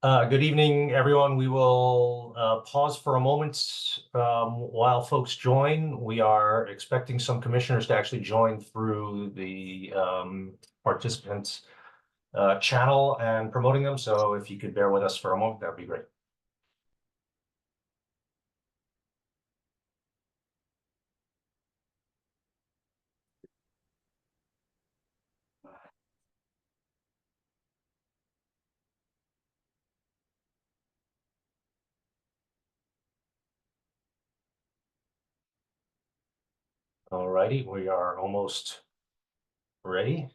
Good evening, everyone. We will pause for a moment while folks join. We are expecting some commissioners to actually join through the participants channel and promoting them. So if you could bear with us for a moment, that'd be great. All righty, we are almost ready.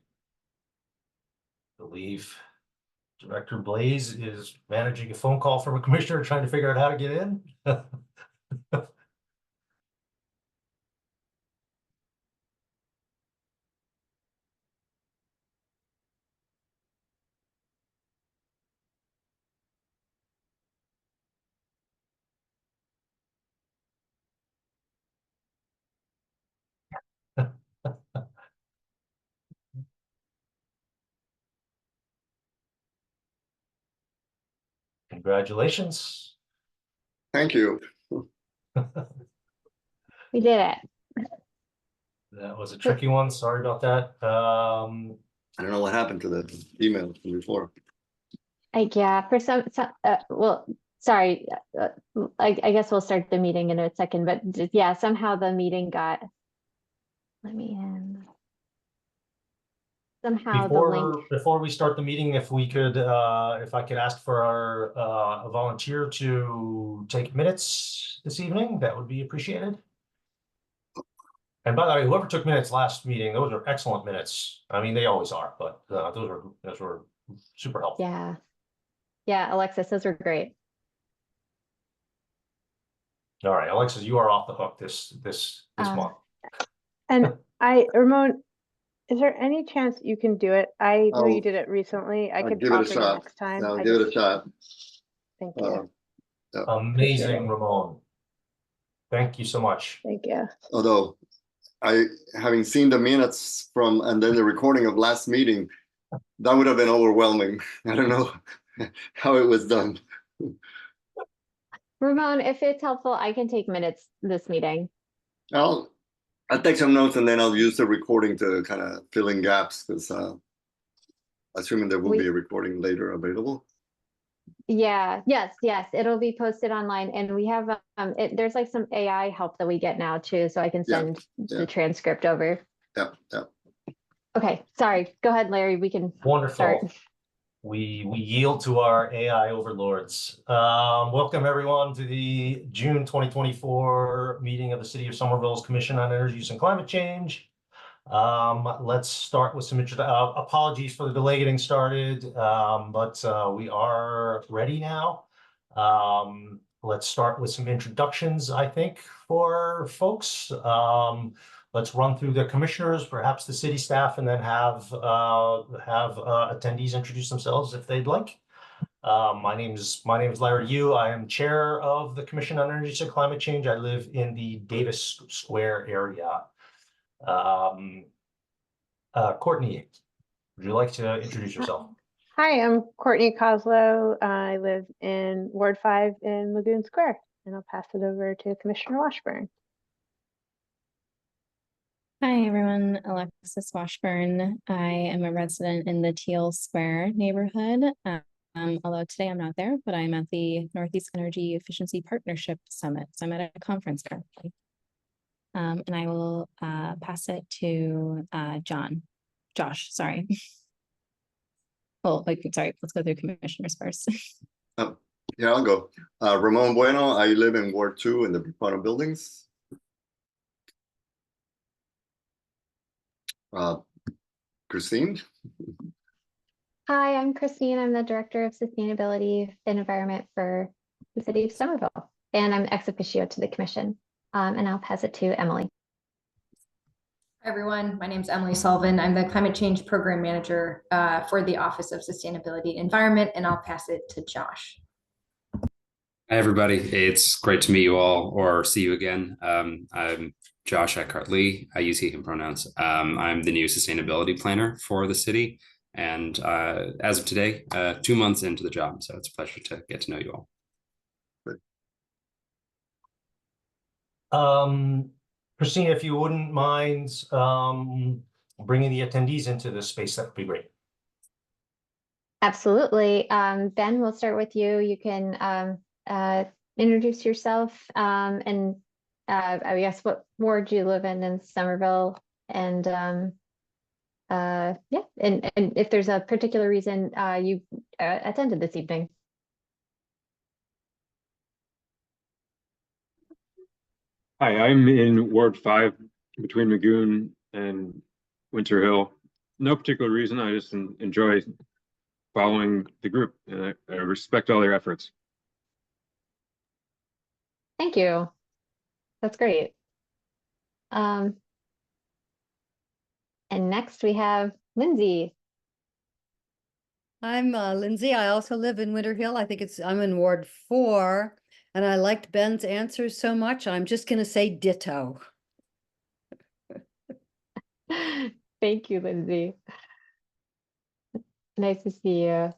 I believe Director Blaze is managing a phone call from a commissioner trying to figure out how to get in. Congratulations. Thank you. We did it. That was a tricky one. Sorry about that. I don't know what happened to the email from before. Yeah, for some well, sorry. I guess we'll start the meeting in a second, but yeah, somehow the meeting got. Let me in. Somehow the link. Before we start the meeting, if we could, if I could ask for our a volunteer to take minutes this evening, that would be appreciated. And by the way, whoever took minutes last meeting, those are excellent minutes. I mean, they always are, but those were super helpful. Yeah, yeah, Alexis, those were great. All right, Alexis, you are off the hook this month. And Ramon, is there any chance you can do it? I know you did it recently. I could talk to you next time. I'll give it a shot. Thank you. Amazing, Ramon. Thank you so much. Thank you. Although having seen the minutes from and then the recording of last meeting, that would have been overwhelming. I don't know how it was done. Ramon, if it's helpful, I can take minutes this meeting. I'll take some notes and then I'll use the recording to kind of fill in gaps because assuming there will be a recording later available. Yeah, yes, it'll be posted online, and we have there's like some AI help that we get now too, so I can send the transcript over. Yeah. Okay, sorry. Go ahead, Larry. We can start. We yield to our AI overlords. Welcome everyone to the June 2024 meeting of the City of Somerville's Commission on Energy Use and Climate Change. Let's start with some apologies for the delay getting started, but we are ready now. Let's start with some introductions, I think, for folks. Let's run through the commissioners, perhaps the city staff, and then have attendees introduce themselves if they'd like. My name is Larry Yu. I am chair of the Commission on Energy and Climate Change. I live in the Davis Square area. Courtney, would you like to introduce yourself? Hi, I'm Courtney Coslow. I live in Ward 5 in Lagoon Square, and I'll pass it over to Commissioner Washburn. Hi, everyone. Alexis Washburn. I am a resident in the Teal Square neighborhood. Although today I'm not there, but I'm at the Northeast Energy Efficiency Partnership Summit. So I'm at a conference currently. And I will pass it to Josh, sorry. Well, sorry, let's go through commissioners first. Yeah, I'll go. Ramon Bueno, I live in Ward 2 in the Buffalo buildings. Christine? Hi, I'm Christine. I'm the Director of Sustainability and Environment for the City of Somerville, and I'm ex officio to the Commission. And I'll pass it to Emily. Hi, everyone. My name is Emily Sullivan. I'm the Climate Change Program Manager for the Office of Sustainability and Environment, and I'll pass it to Josh. Hi, everybody. It's great to meet you all or see you again. I'm Josh Eckhart Lee. I use he, him pronouns. I'm the new sustainability planner for the city, And as of today, 2 months into the job. So it's a pleasure to get to know you all. Christina, if you wouldn't mind bringing the attendees into this space, that would be great. Absolutely. Ben, we'll start with you. You can introduce yourself and I guess what ward you live in Somerville, and yeah, and if there's a particular reason you attended this evening. Hi, I'm in Ward 5 between Magoon and Winter Hill. No particular reason. I just enjoy following the group, and I respect all their efforts. Thank you. That's great. And next we have Lindsay. I'm Lindsay. I also live in Winter Hill. I think I'm in Ward 4, and I liked Ben's answers so much. I'm just going to say ditto. Thank you, Lindsay. Nice to see you.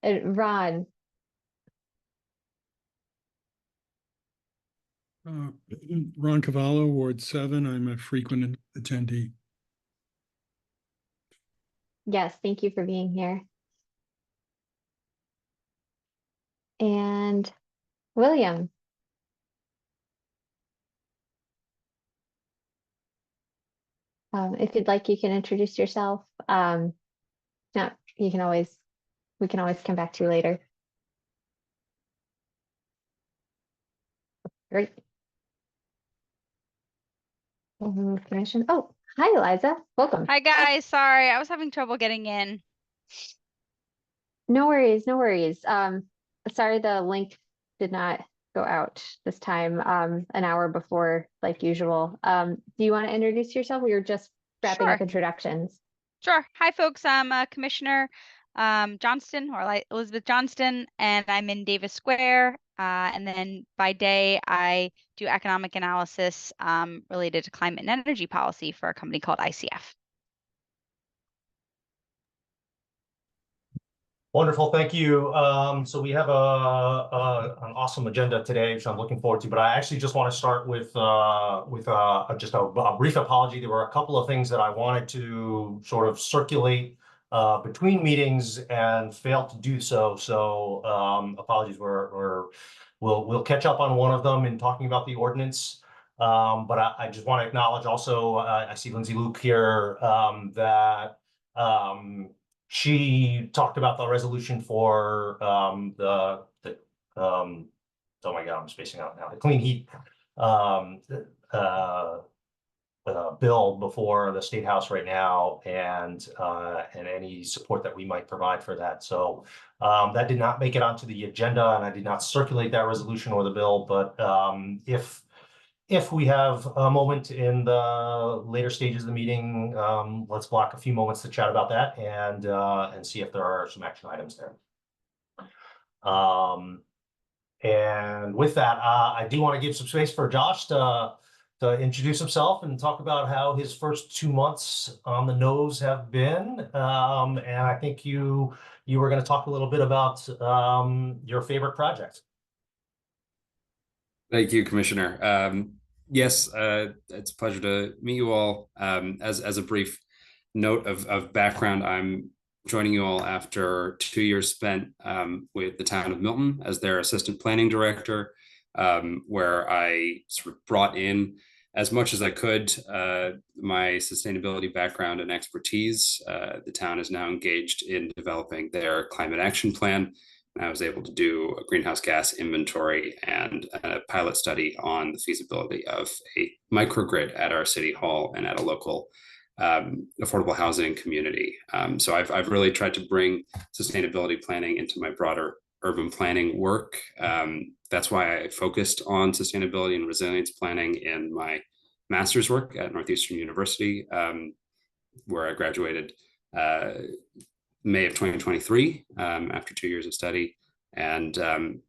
And Ron. Ron Cavallo, Ward 7. I'm a frequent attendee. Yes, thank you for being here. And William. If you'd like, you can introduce yourself. No, we can always come back to you later. Great. Commission. Oh, hi, Eliza. Welcome. Hi guys, sorry, I was having trouble getting in. No worries, no worries. Sorry the link did not go out this time, an hour before like usual. Do you want to introduce yourself? We were just wrapping up introductions. Sure. Hi folks, I'm Commissioner Johnston, or Elizabeth Johnston, and I'm in Davis Square. And then by day, I do economic analysis related to climate and energy policy for a company called ICF. Wonderful, thank you. So we have an awesome agenda today, which I'm looking forward to. But I actually just want to start with just a brief apology. There were a couple of things that I wanted to sort of circulate between meetings and failed to do so. So apologies. We'll catch up on one of them in talking about the ordinance. But I just want to acknowledge also. I see Lindsay Luke here that. She talked about the resolution for oh my God, I'm spacing out now. The clean heat bill before the State House right now, and any support that we might provide for that. So that did not make it onto the agenda, and I did not circulate that resolution or the bill. But if we have a moment in the later stages of the meeting, let's block a few moments to chat about that and see if there are some action items there. And with that, I do want to give some space for Josh to introduce himself and talk about how his first 2 months on the nose have been. And I think you were going to talk a little bit about your favorite project. Thank you, Commissioner. Yes, it's a pleasure to meet you all. As a brief note of background, I'm joining you all after 2 years spent with the town of Milton as their assistant planning director, where I sort of brought in as much as I could my sustainability background and expertise. The town is now engaged in developing their climate action plan. I was able to do a greenhouse gas inventory and a pilot study on the feasibility of a microgrid at our city hall and at a local affordable housing community. So I've really tried to bring sustainability planning into my broader urban planning work. That's why I focused on sustainability and resilience planning in my master's work at Northeastern University, where I graduated May of 2023 after 2 years of study. And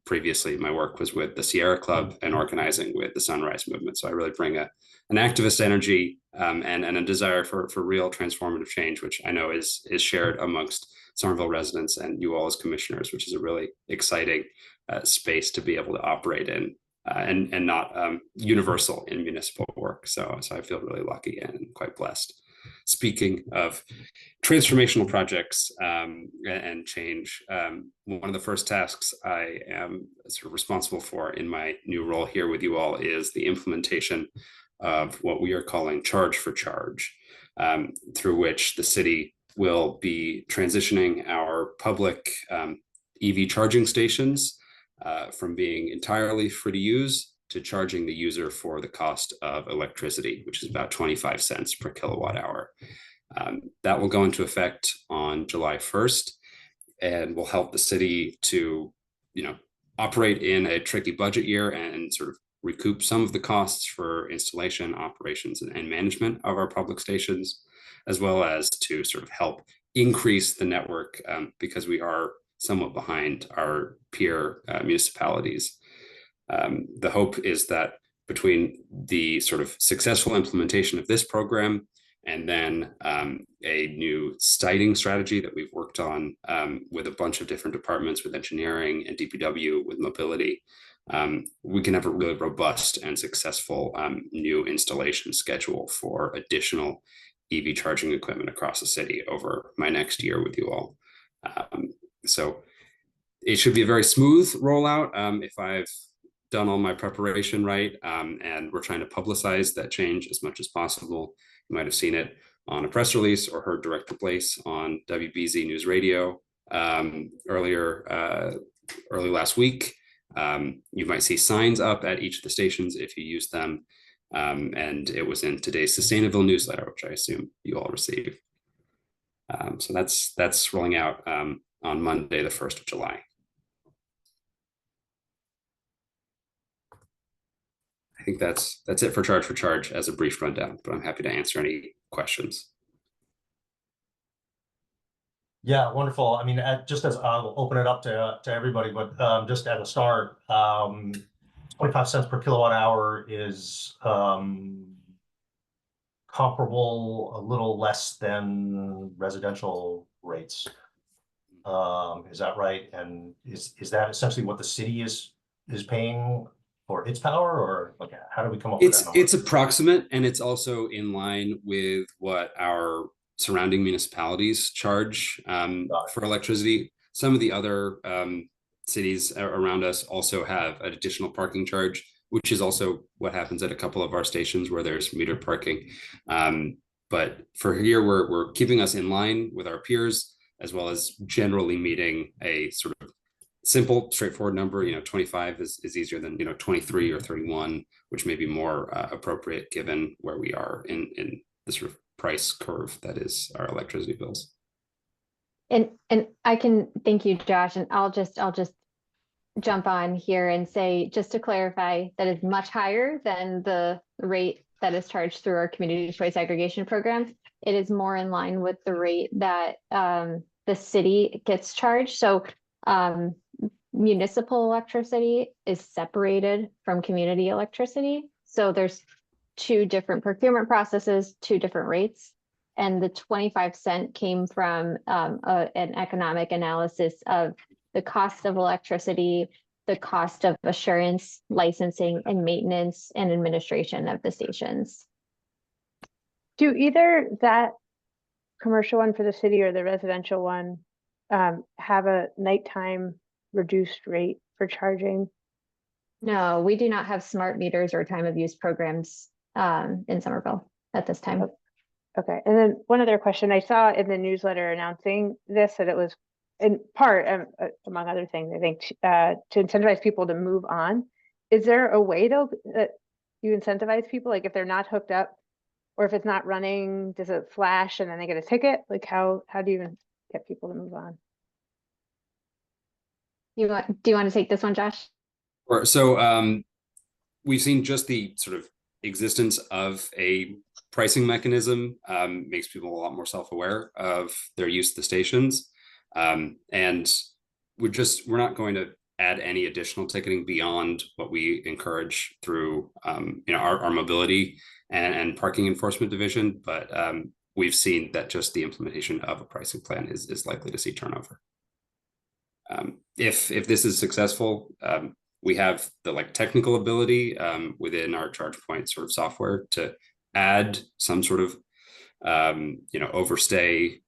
previously, my work was with the Sierra Club and organizing with the Sunrise Movement. So I really bring an activist energy and a desire for real transformative change, which I know is shared amongst Somerville residents and you all as commissioners, which is a really exciting space to be able to operate in and not universal in municipal work. So I feel really lucky and quite blessed. Speaking of transformational projects and change, one of the first tasks I am sort of responsible for in my new role here with you all is the implementation of what we are calling Charge for Charge, through which the city will be transitioning our public EV charging stations from being entirely free to use to charging the user for the cost of electricity, which is about 25 cents per kilowatt hour. That will go into effect on July 1st and will help the city to, operate in a tricky budget year and sort of recoup some of the costs for installation, operations, and management of our public stations, as well as to sort of help increase the network because we are somewhat behind our peer municipalities. The hope is that between the sort of successful implementation of this program and then a new siting strategy that we've worked on with a bunch of different departments, with engineering and DPW, with mobility, we can have a really robust and successful new installation schedule for additional EV charging equipment across the city over my next year with you all. So it should be a very smooth rollout if I've done all my preparation right, and we're trying to publicize that change as much as possible. You might have seen it on a press release or heard direct replace on WBZ News Radio early last week. You might see signs up at each of the stations if you use them. And it was in today's Sustainable newsletter, which I assume you all received. So that's rolling out on Monday, the 1st of July. I think that's it for Charge as a brief rundown, but I'm happy to answer any questions. Yeah, wonderful. I mean, just as I'll open it up to everybody, but just at a start, 25 cents per kilowatt hour is comparable, a little less than residential rates. Is that right? And is that essentially what the city is paying for its power, or like how do we come up with that number? It's approximate, and it's also in line with what our surrounding municipalities charge for electricity. Some of the other cities around us also have an additional parking charge, which is also what happens at a couple of our stations where there's metered parking. But for here, we're keeping us in line with our peers, as well as generally meeting a sort of simple, straightforward number. 25 is easier than 23 or 31, which may be more appropriate given where we are in the sort of price curve that is our electricity bills. And I can thank you, Josh, and I'll just jump on here and say, just to clarify, that is much higher than the rate that is charged through our community choice aggregation program. It is more in line with the rate that the city gets charged. So municipal electricity is separated from community electricity. So there's two different procurement processes, two different rates. And the 25 cent came from an economic analysis of the cost of electricity, the cost of assurance, licensing, and maintenance and administration of the stations. Do either that commercial one for the city or the residential one have a nighttime reduced rate for charging? No, we do not have smart meters or time of use programs in Somerville at this time. Okay, and then one other question. I saw in the newsletter announcing this that it was in part, among other things, I think, to incentivize people to move on. Is there a way though that you incentivize people, like if they're not hooked up or if it's not running, does it flash and then they get a ticket? Like how do you even get people to move on? Do you want to take this one, Josh? Or so we've seen just the sort of existence of a pricing mechanism makes people a lot more self-aware of their use of the stations. And we're not going to add any additional ticketing beyond what we encourage through our mobility and parking enforcement division, but we've seen that just the implementation of a pricing plan is likely to see turnover. If this is successful, we have the technical ability within our ChargePoint sort of software to add some sort of overstay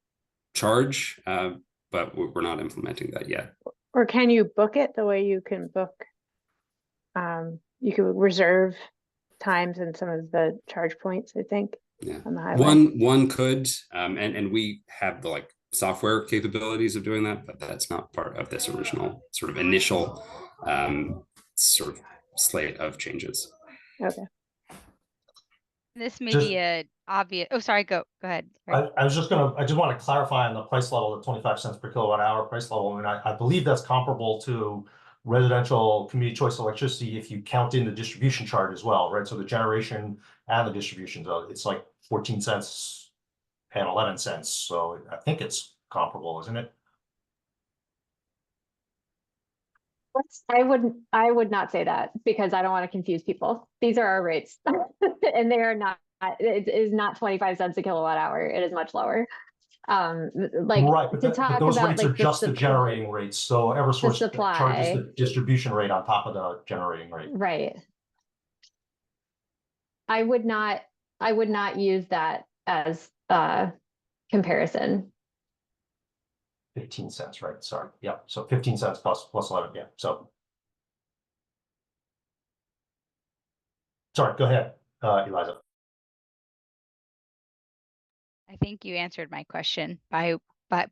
charge, but we're not implementing that yet. Or can you book it the way you can book? You can reserve times in some of the charge points, I think. Yeah, on the highway. one could, and we have the software capabilities of doing that, but that's not part of this original sort of initial sort of slate of changes. Okay. This may be a obvious, oh, sorry, go ahead. Sorry. I just want to clarify on the price level, the 25 cents per kilowatt hour price level. I mean, I believe that's comparable to residential community choice electricity if you count in the distribution charge as well, right? So the generation and the distribution, it's like 14 cents and 11 cents. So I think it's comparable, isn't it? I would not say that because I don't want to confuse people. These are our rates and they are not, it is not 25 cents a kilowatt hour. It is much lower. Right, but to talk those about rates are just the generating rates. So Eversource charges the distribution rate on top of the generating rate. Right. I would not use that as a comparison. 15 cents, right? Sorry. Yeah. So 15 cents plus 11. Yeah. So. Sorry, go ahead, Eliza. I think you answered my question by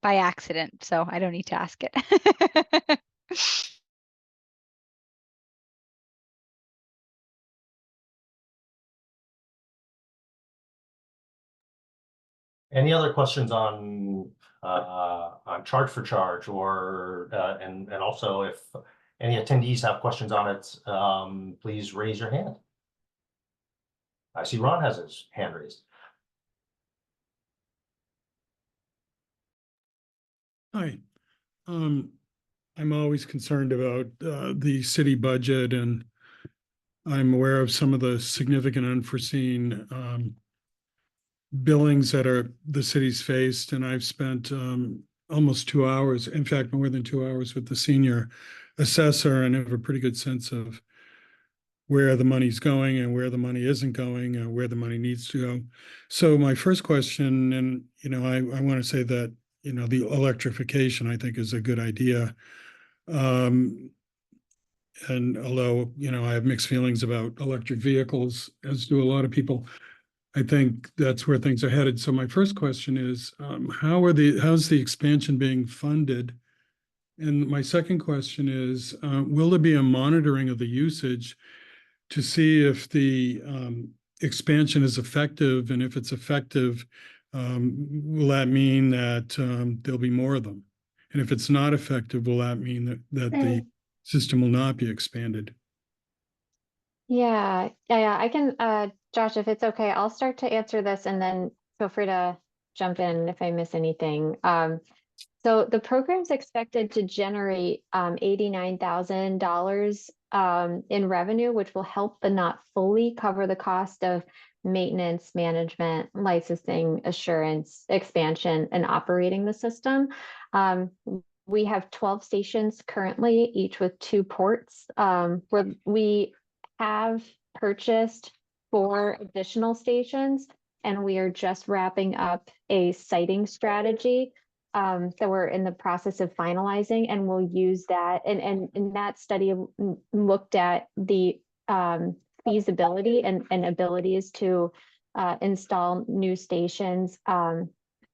accident, so I don't need to ask it. Any other questions on charge for charge, or and also if any attendees have questions on it, please raise your hand. I see Ron has his hand raised. Hi. I'm always concerned about the city budget, and I'm aware of some of the significant unforeseen billings that the city's faced, and I've spent almost 2 hours, in fact, more than 2 hours with the senior assessor, and have a pretty good sense of where the money's going and where the money isn't going, and where the money needs to go. So my first question, and I want to say that the electrification I think is a good idea. And although I have mixed feelings about electric vehicles, as do a lot of people, I think that's where things are headed. So my first question is, how's the expansion being funded? And my second question is, will there be a monitoring of the usage to see if the expansion is effective? And if it's effective, will that mean that there'll be more of them? And if it's not effective, will that mean that the system will not be expanded? Yeah, I can, Josh, if it's okay, I'll start to answer this and then feel free to jump in if I miss anything. So the program's expected to generate $89,000 in revenue, which will help but not fully cover the cost of maintenance, management, licensing, assurance, expansion, and operating the system. We have 12 stations currently, each with 2 ports, where we have purchased 4 additional stations, and we are just wrapping up a siting strategy that we're in the process of finalizing, and we'll use that. And that study looked at the feasibility and abilities to install new stations and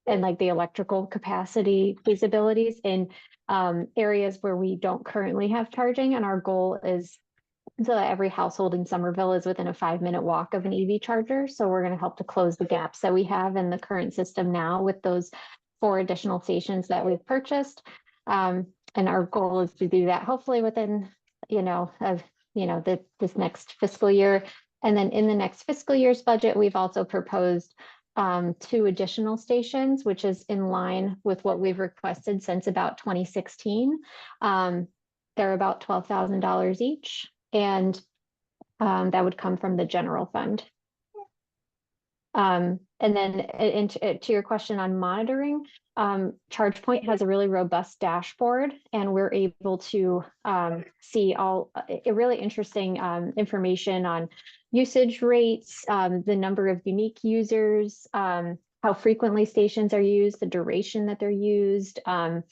the electrical capacity feasibilities in areas where we don't currently have charging. And our goal is so that every household in Somerville is within a 5-minute walk of an EV charger. So we're going to help to close the gaps that we have in the current system now with those 4 additional stations that we've purchased. And our goal is to do that hopefully within, this next fiscal year. And then in the next fiscal year's budget, we've also proposed 2 additional stations, which is in line with what we've requested since about 2016. They're about $12,000 each, and that would come from the general fund. And then to your question on monitoring, ChargePoint has a really robust dashboard, and we're able to see all really interesting information on usage rates, the number of unique users, how frequently stations are used, the duration that they're used, and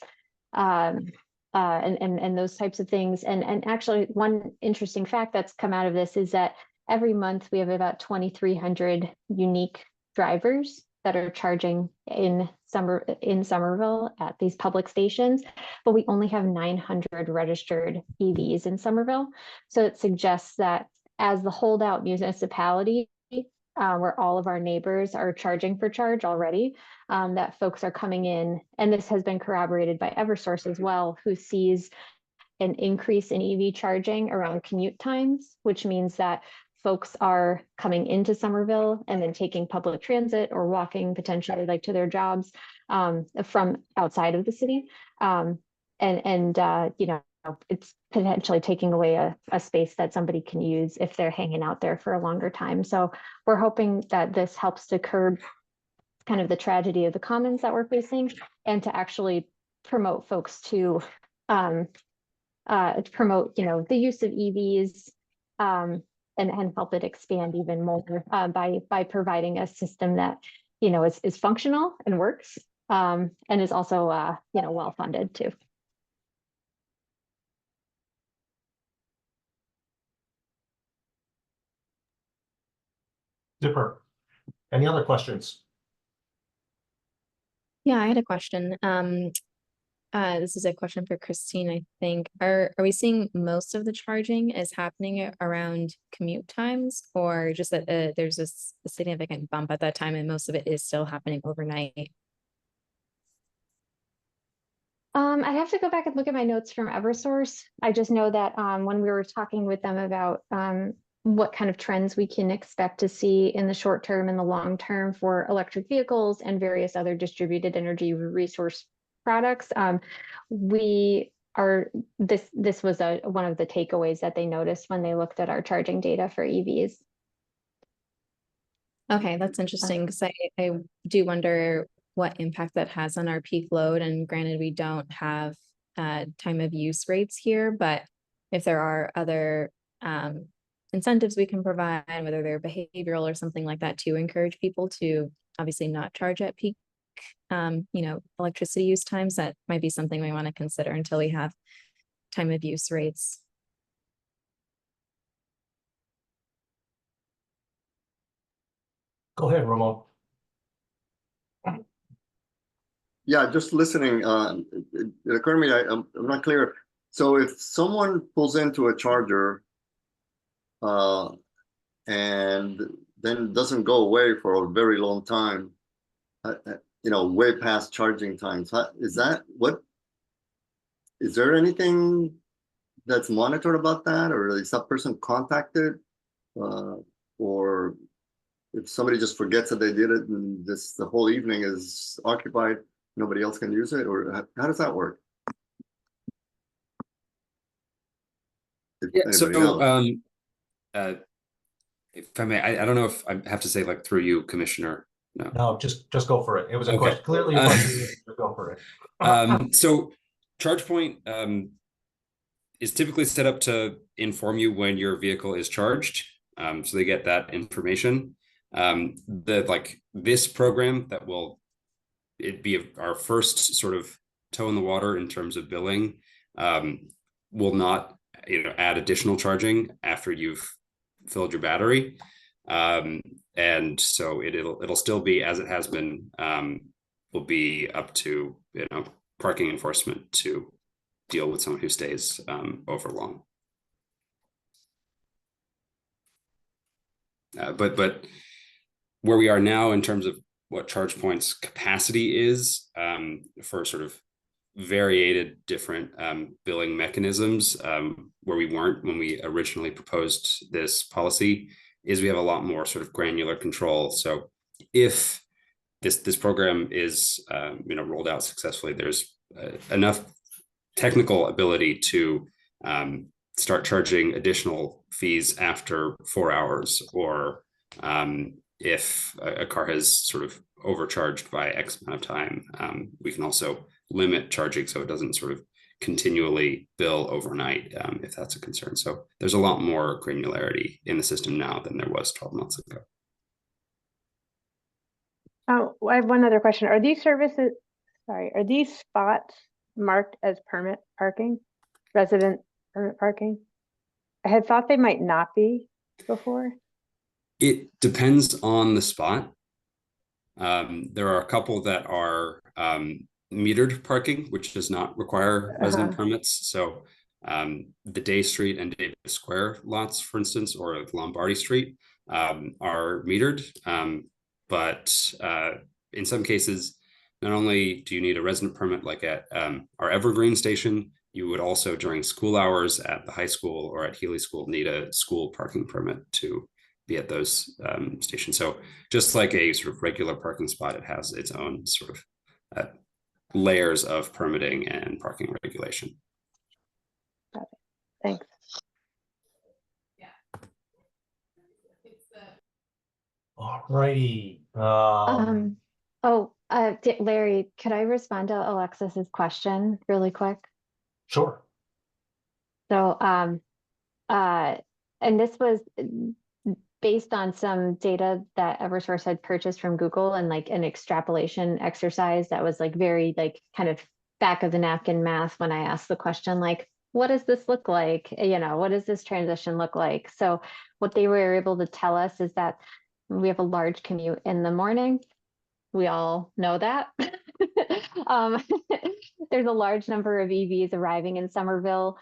those types of things. And actually, one interesting fact that's come out of this is that every month we have about 2,300 unique drivers that are charging in Somerville at these public stations, but we only have 900 registered EVs in Somerville. So it suggests that as the holdout municipality, where all of our neighbors are charging for charge already, that folks are coming in, and this has been corroborated by Eversource as well, who sees an increase in EV charging around commute times, which means that folks are coming into Somerville and then taking public transit or walking potentially like to their jobs from outside of the city. You know, it's potentially taking away a space that somebody can use if they're hanging out there for a longer time. So we're hoping that this helps to curb kind of the tragedy of the commons that we're facing, and to actually promote folks to promote, you know, the use of EVs, and help it expand even more by providing a system that, you know, is functional and works, and is also you know, well funded too. Super. Any other questions? Yeah, I had a question. This is a question for Christine, I think. Are we seeing most of the charging is happening around commute times, or just that there's a significant bump at that time and most of it is still happening overnight? I'd have to go back and look at my notes from Eversource. I just know that when we were talking with them about what kind of trends we can expect to see in the short term and the long term for electric vehicles and various other distributed energy resource products, this was one of the takeaways that they noticed when they looked at our charging data for EVs. Okay, that's interesting, because I do wonder what impact that has on our peak load. And granted, we don't have time of use rates here, but if there are other incentives we can provide, whether they're behavioral or something like that, to encourage people to obviously not charge at peak, you know, electricity use times, that might be something we want to consider until we have time of use rates. Go ahead, Ramon. Yeah, just listening, it occurred to me, I'm not clear. So if someone pulls into a charger and then doesn't go away for a very long time, you know, way past charging times, is there anything that's monitored about that, or is that person contacted, or if somebody just forgets that they did it and the whole evening is occupied, nobody else can use it, or how does that work? Yeah, so if I may, I don't know if I have to say like through you, Commissioner. No, just go for it. It was a Okay. question, clearly a question. Just go for it. So ChargePoint is typically set up to inform you when your vehicle is charged. So they get that information. This program that will be our first sort of toe in the water in terms of billing, will not, you know, add additional charging after you've filled your battery. And so it'll still be as it has been, will be up to, you know, parking enforcement to deal with someone who stays over long. But where we are now in terms of what ChargePoint's capacity is for sort of variated different billing mechanisms, where we weren't when we originally proposed this policy, is we have a lot more sort of granular control. So if this program is rolled out successfully, there's enough technical ability to start charging additional fees after 4 hours, or if a car has sort of overcharged by X amount of time, we can also limit charging so it doesn't sort of continually bill overnight, if that's a concern. So there's a lot more granularity in the system now than there was 12 months ago. Oh, I have one other question. Are these spots marked as permit parking, resident permit parking? I had thought they might not be before. It depends on the spot. There are a couple that are metered parking, which does not require resident permits. So the Day Street and Davis Square lots, for instance, or Lombardy Street are metered. But in some cases, not only do you need a resident permit, like at our Evergreen station, you would also, during school hours at the high school or at Healy School, need a school parking permit to be at those stations. So just like a sort of regular parking spot, it has its own sort of layers of permitting and parking regulation. Got it. Thanks. All righty. Larry, could I respond to Alexis's question really quick? Sure. So, and this was based on some data that Eversource had purchased from Google, and like an extrapolation exercise that was like very like kind of back of the napkin math when I asked the question, like, what does this look like? What does this transition look like? So what they were able to tell us is that we have a large commute in the morning. We all know that. There's a large number of EVs arriving in Somerville.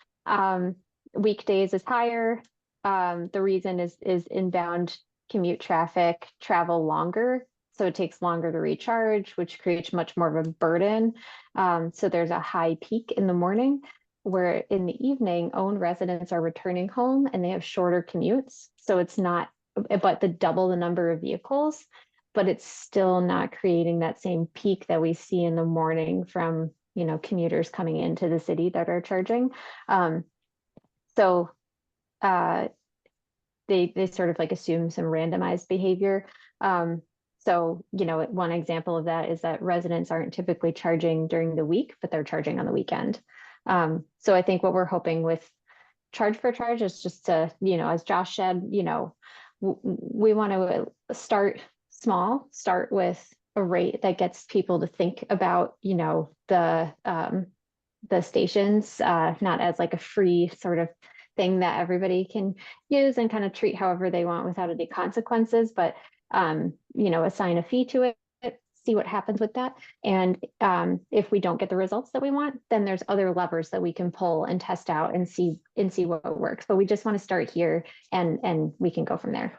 Weekdays is higher. The reason is inbound commute traffic travel longer, so it takes longer to recharge, which creates much more of a burden. So there's a high peak in the morning, where in the evening, own residents are returning home and they have shorter commutes. So it's not but double the number of vehicles, but it's still not creating that same peak that we see in the morning from commuters coming into the city that are charging. They sort of like assume some randomized behavior. So one example of that is that residents aren't typically charging during the week, but they're charging on the weekend. So I think what we're hoping with charge for charge is just to, as Josh said, we want to start small, start with a rate that gets people to think about, the stations, not as like a free sort of thing that everybody can use and kind of treat however they want without any consequences, but assign a fee to it, see what happens with that. And if we don't get the results that we want, then there's other levers that we can pull and test out and see what works. But we just want to start here, and we can go from there.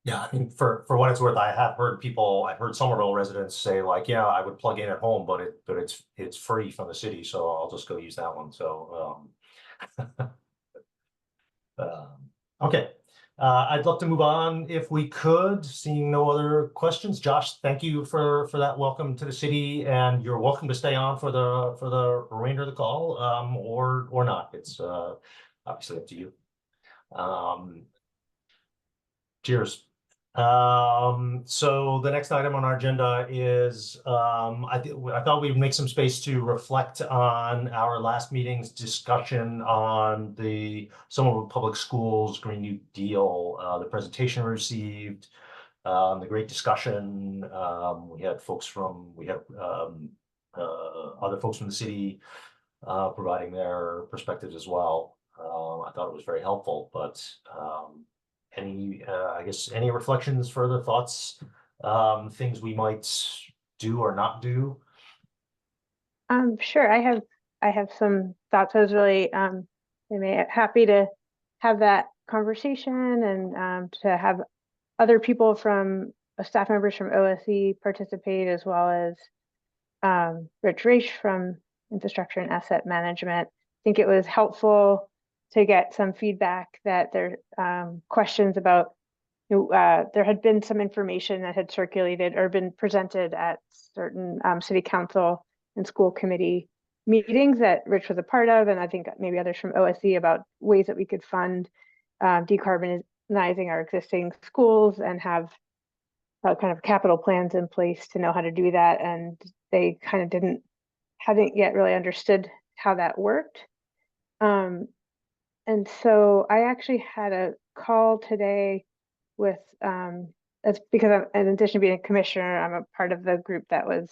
Yeah, I mean, for what it's worth, I've heard Somerville residents say like, yeah, I would plug in at home, but it's free from the city, so I'll just go use that one. So okay. I'd love to move on if we could, seeing no other questions. Josh, thank you for that welcome to the city, and you're welcome to stay on for the remainder of the call, or not. It's obviously up to you. Cheers. So the next item on our agenda is I thought we'd make some space to reflect on our last meeting's discussion on the Somerville Public Schools Green New Deal, the presentation we received, the great discussion. We had other folks from the city providing their perspectives as well. I thought it was very helpful, but any reflections, further thoughts, things we might do or not do? Sure. I have some thoughts. I was really happy to have that conversation, and to have other people from staff members from OSE participate, as well as Rich Raish from Infrastructure and Asset Management. I think it was helpful to get some feedback that there questions about, there had been some information that had circulated or been presented at certain city council and school committee meetings that Rich was a part of, and I think maybe others from OSC, about ways that we could fund decarbonizing our existing schools and have kind of capital plans in place to know how to do that. And they kind of hadn't yet really understood how that worked. And so I actually had a call today with, that's because in addition to being a commissioner, I'm a part of the group that was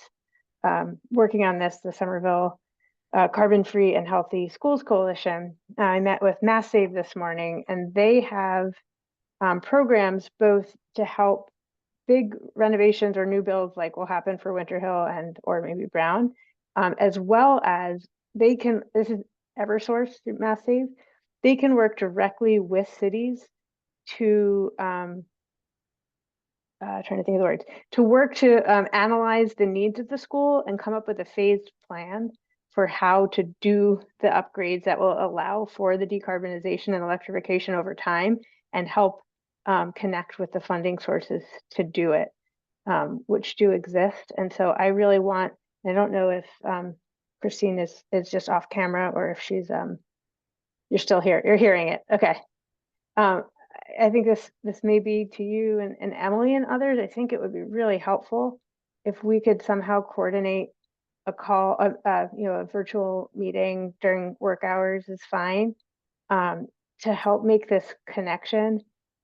working on this, the Somerville Carbon Free and Healthy Schools Coalition. I met with Mass Save this morning, and they have programs both to help big renovations or new builds like will happen for Winter Hill and or maybe Brown, as well as they can, this is Eversource through Mass Save, they can work directly with cities to trying to think of the words, to work to analyze the needs of the school and come up with a phased plan for how to do the upgrades that will allow for the decarbonization and electrification over time, and help connect with the funding sources to do it, which do exist. And so I really want, I don't know if Christine is just off camera or if she's, you're still here, you're hearing it. Okay. I think this may be to you and Emily and others. I think it would be really helpful if we could somehow coordinate a call, a virtual meeting during work hours is fine, to help make this connection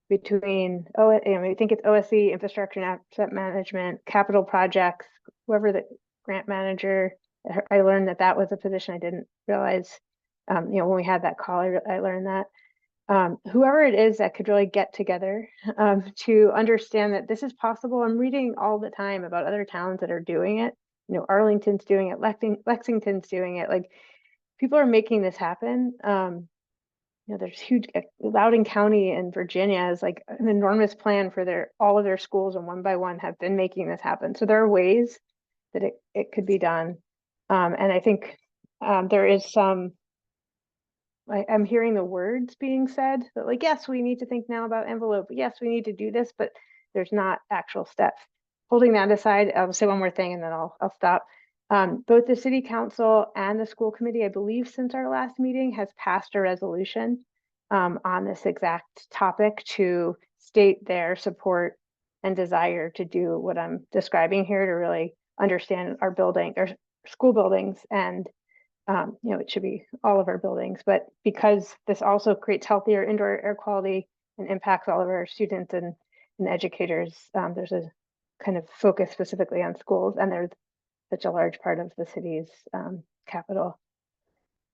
between, I think it's OSC, infrastructure and asset management, capital projects, whoever the grant manager. I learned that was a position I didn't realize, when we had that call, I learned that. Whoever it is that could really get together to understand that this is possible. I'm reading all the time about other towns that are doing it. Arlington's doing it, Lexington's doing it. Like, people are making this happen. There's huge, Loudoun County in Virginia is like an enormous plan for all of their schools, and one by one have been making this happen. So there are ways that it could be done. And I think there is some, I'm hearing the words being said that, like, yes, we need to think now about envelope. Yes, we need to do this, but there's not actual steps. Holding that aside, I'll say one more thing and then I'll stop. Both the city council and the school committee, I believe since our last meeting, has passed a resolution on this exact topic to state their support and desire to do what I'm describing here, to really understand our school buildings, and it should be all of our buildings, but because this also creates healthier indoor air quality and impacts all of our students and educators, there's a kind of focus specifically on schools, and they're such a large part of the city's capital.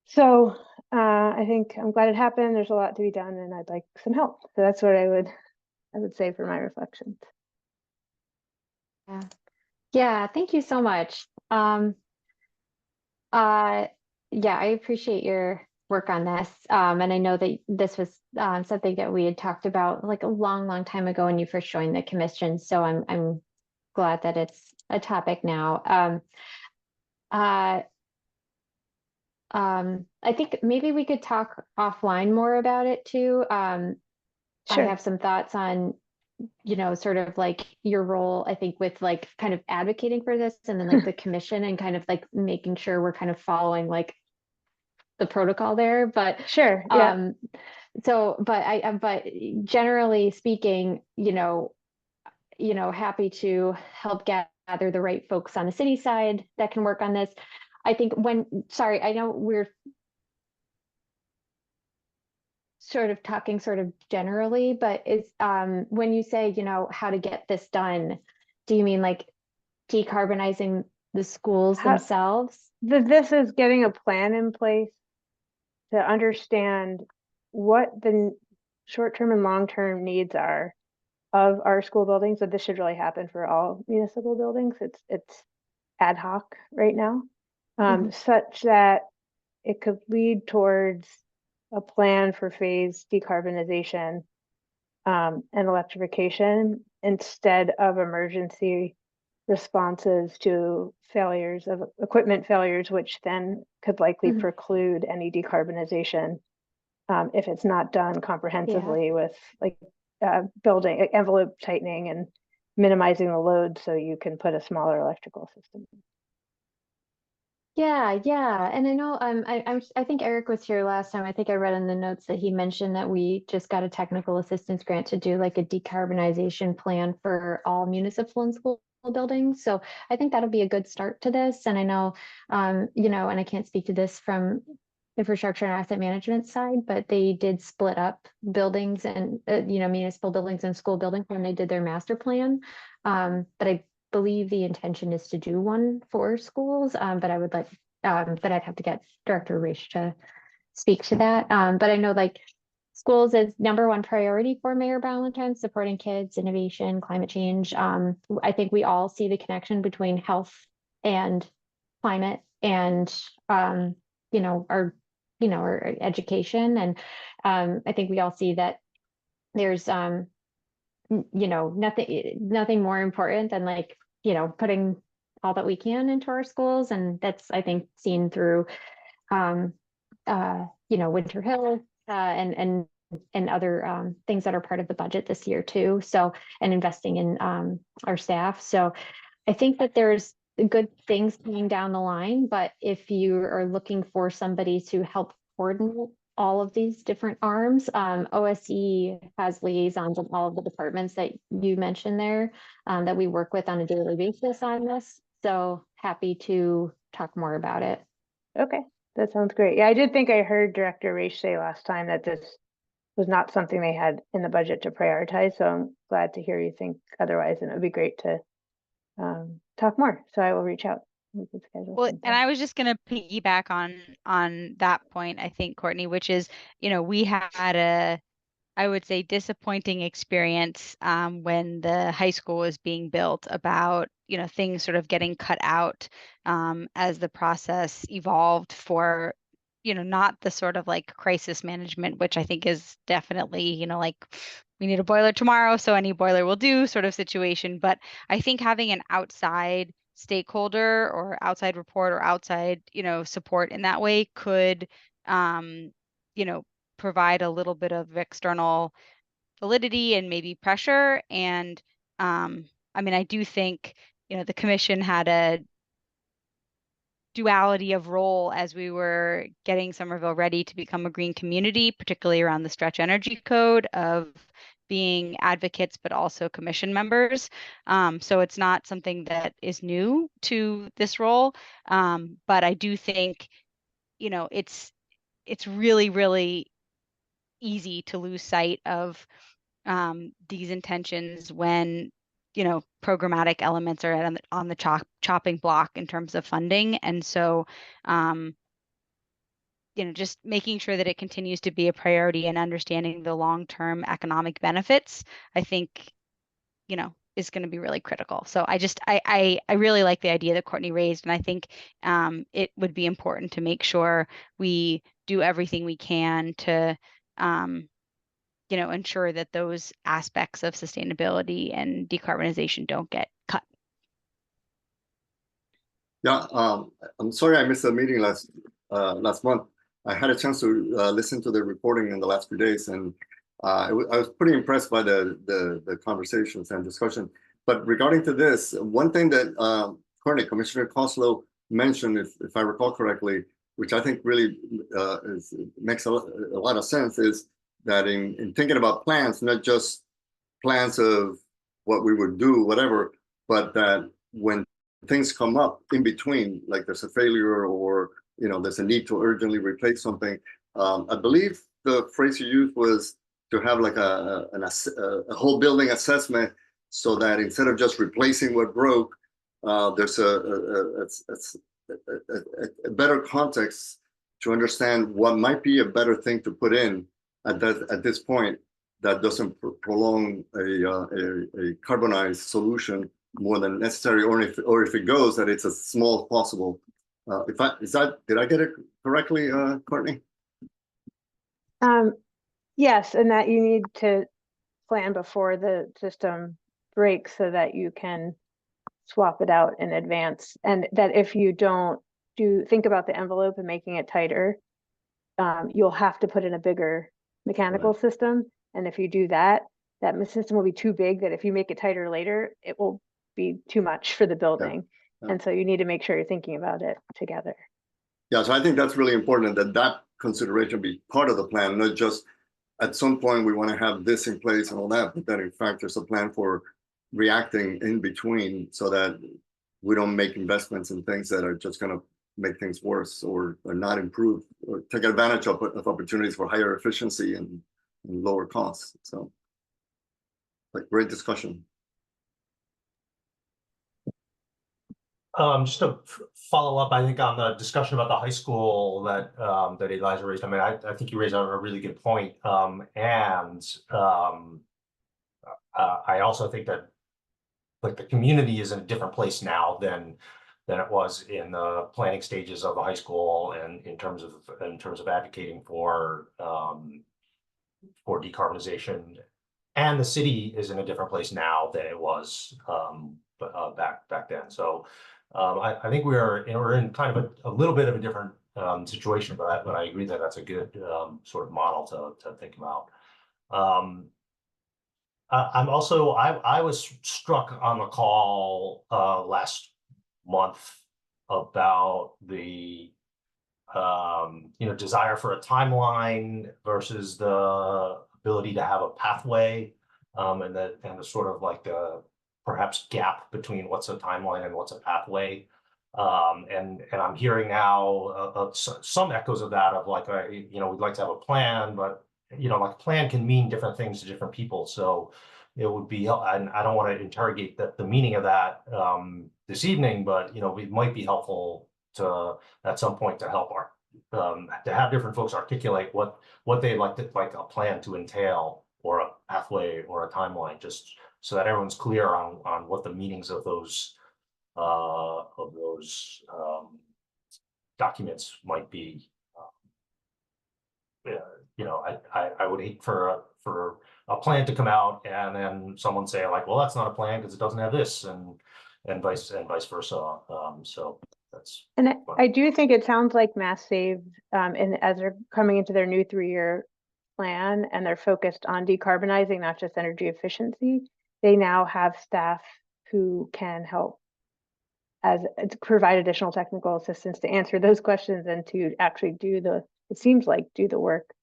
So I think I'm glad it happened. There's a lot to be done, and I'd like some help. So that's what I would say for my reflections. Yeah, thank you so much. Yeah, I appreciate your work on this. And I know that this was something that we had talked about like a long time ago when you first joined the commission. So I'm glad that it's a topic now. I think maybe we could talk offline more about it too. Sure. I have some thoughts on, sort of like your role, I think, with like kind of advocating for this, and then like the commission and kind of like making sure we're kind of following like the protocol there. But sure, yeah. But generally speaking, happy to help gather the right folks on the city side that can work on this. I think I know we're sort of talking sort of generally, but is when you say, how to get this done, do you mean like decarbonizing the schools themselves? This is getting a plan in place to understand what the short-term and long-term needs are of our school buildings. So this should really happen for all municipal buildings. It's ad hoc right now, such that it could lead towards a plan for phased decarbonization and electrification instead of emergency responses to equipment failures, which then could likely preclude any decarbonization if it's not done comprehensively with like building envelope tightening and minimizing the load so you can put a smaller electrical system. Yeah, and I know I think Eric was here last time. I think I read in the notes that he mentioned that we just got a technical assistance grant to do like a decarbonization plan for all municipal and school buildings. So I think that'll be a good start to this. And I know, you know, and I can't speak to this from infrastructure and asset management side, but they did split up buildings and you know, municipal buildings and school buildings when they did their master plan. But I believe the intention is to do one for schools, but I would like, but I'd have to get Director Reish to speak to that. But I know like schools is #1 priority for Mayor Ballantyne, supporting kids, innovation, climate change. I think we all see the connection between health and climate and, you know, our education. And I think we all see that there's, you know, nothing more important than like, you know, putting all that we can into our schools. And that's, I think, seen through, you know, Winter Hill and other things that are part of the budget this year too. So, and investing in our staff. So I think that there's good things coming down the line, but if you are looking for somebody to help coordinate all of these different arms, OSE has liaisons with all of the departments that you mentioned there, that we work with on a daily basis on this. So happy to talk more about it. Okay, that sounds great. Yeah, I did think I heard Director Reish say last time that this was not something they had in the budget to prioritize. So I'm glad to hear you think otherwise, and it would be great to talk more. So I will reach out. We can schedule Well, some and time. I was just going to piggyback on that point, I think, Courtney, which is, you know, we had a, I would say, disappointing experience when the high school was being built about, you know, things sort of getting cut out as the process evolved for, you know, not the sort of like crisis management, which I think is definitely, you know, like we need a boiler tomorrow, so any boiler will do sort of situation. But I think having an outside stakeholder or outside report or outside, you know, support in that way could, you know, provide a little bit of external validity and maybe pressure. And I mean, I do think, you know, the commission had a duality of role as we were getting Somerville ready to become a green community, particularly around the stretch energy code of being advocates, but also commission members. So it's not something that is new to this role. But I do think, you know, it's really, really easy to lose sight of these intentions when, you know, programmatic elements are on the chopping block in terms of funding. And so, you know, just making sure that it continues to be a priority and understanding the long-term economic benefits, I think, you know, is going to be really critical. So I really like the idea that Courtney raised, and I think it would be important to make sure we do everything we can to, you know, ensure that those aspects of sustainability and decarbonization don't get cut. Yeah, I'm sorry I missed the meeting last month. I had a chance to listen to the reporting in the last few days, and I was pretty impressed by the conversations and discussion. But regarding to this, one thing that Commissioner Coslow mentioned, if I recall correctly, which I think really makes a lot of sense, is that in thinking about plans, not just plans of what we would do, whatever, but that when things come up in between, like there's a failure or, you know, there's a need to urgently replace something. I believe the phrase you used was to have like a whole building assessment, so that instead of just replacing what broke, there's a better context to understand what might be a better thing to put in at this point that doesn't prolong a carbonized solution more than necessary, or if it goes, that it's as small as possible. Did I get it correctly, Courtney? Yes, and that you need to plan before the system breaks so that you can swap it out in advance. And that if you don't think about the envelope and making it tighter, you'll have to put in a bigger mechanical system. And if you do that, that system will be too big that if you make it tighter later, it will be too much for the building. Yeah. And so you need to make sure you're thinking about it together. Yeah, so I think that's really important that that consideration be part of the plan, not just at some point we want to have this in place and all that, but that in fact there's a plan for reacting in between so that we don't make investments in things that are just going to make things worse or not improve or take advantage of opportunities for higher efficiency and lower costs. So, like, great discussion. Just to follow up, I think on the discussion about the high school that that Eliza raised. I mean, I think you raised a really good point. I also think that like the community is in a different place now than it was in the planning stages of the high school, and in terms of advocating for decarbonization. And the city is in a different place now than it was back then. So I think we're in kind of a little bit of a different situation, but I agree that that's a good sort of model to think about. I'm also I was struck on the call last month about the desire for a timeline versus the ability to have a pathway, and the sort of like the perhaps gap between what's a timeline and what's a pathway. And I'm hearing now some echoes of that, of like, we'd like to have a plan, but like plan can mean different things to different people. So it would be, and I don't want to interrogate the meaning of that this evening, but it might be helpful to at some point to help to have different folks articulate what they'd like a plan to entail, or a pathway or a timeline, just so that everyone's clear on what the meanings of those documents might be. I would hate for a plan to come out and then someone say like, well, that's not a plan because it doesn't have this, and vice versa. So that's. And I do think it sounds like Mass Save, and as they're coming into their new 3-year plan and they're focused on decarbonizing, not just energy efficiency, they now have staff who can help to provide additional technical assistance to answer those questions and to actually do the work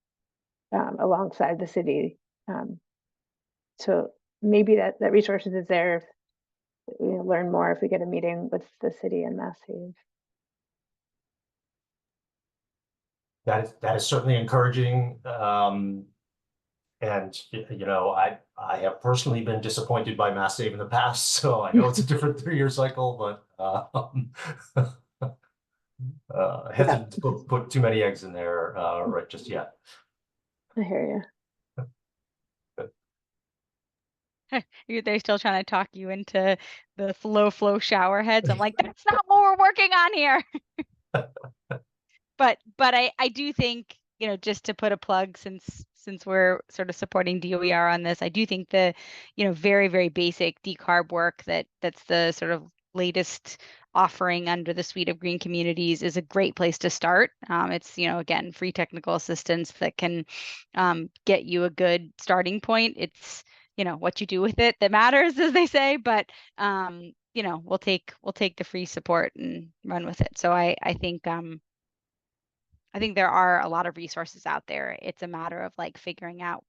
alongside the city. So maybe that resources is there. Learn more if we get a meeting with the city and Mass Save. That is certainly encouraging. And I have personally been disappointed by Mass Save in the past, so I know it's a different 3-year cycle, but hesitant to put too many eggs in there right just yet. I hear you. They're still trying to talk you into the flow shower heads. I'm like, that's not what we're working on here. But I do think, just to put a plug, since we're sort of supporting DOER on this, I do think the, very, very basic decarb work that's the sort of latest offering under the suite of green communities is a great place to start. It's, again, free technical assistance that can get you a good starting point. It's, what you do with it that matters, as they say, but we'll take the free support and run with it. So I think there are a lot of resources out there. It's a matter of like figuring out,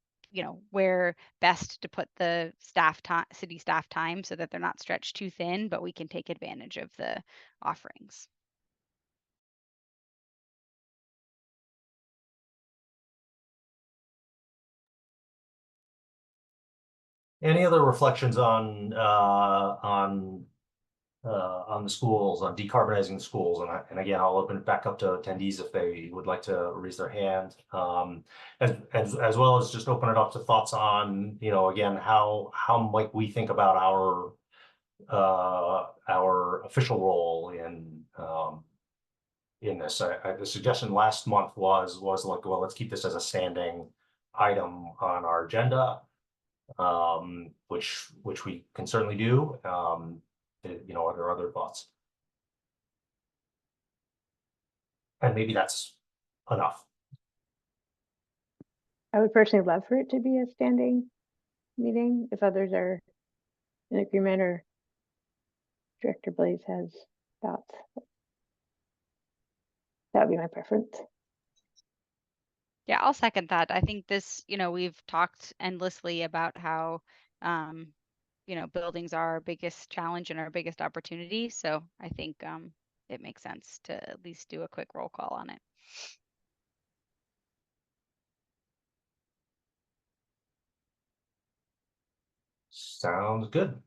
where best to put the city staff time so that they're not stretched too thin, but we can take advantage of the offerings. Any other reflections on the schools, on decarbonizing the schools? And again, I'll open it back up to attendees if they would like to raise their hand, as well as just open it up to thoughts on, again, how might we think about our official role in this. The suggestion last month was like, well, let's keep this as a standing item on our agenda, which we can certainly do. Are there other thoughts? And maybe that's enough. I would personally love for it to be a standing meeting if others are in agreement or Director Blaze has thoughts. That would be my preference. Yeah, I'll second that. I think this, we've talked endlessly about how, buildings are our biggest challenge and our biggest opportunity. So I think it makes sense to at least do a quick roll call on it. Sounds good.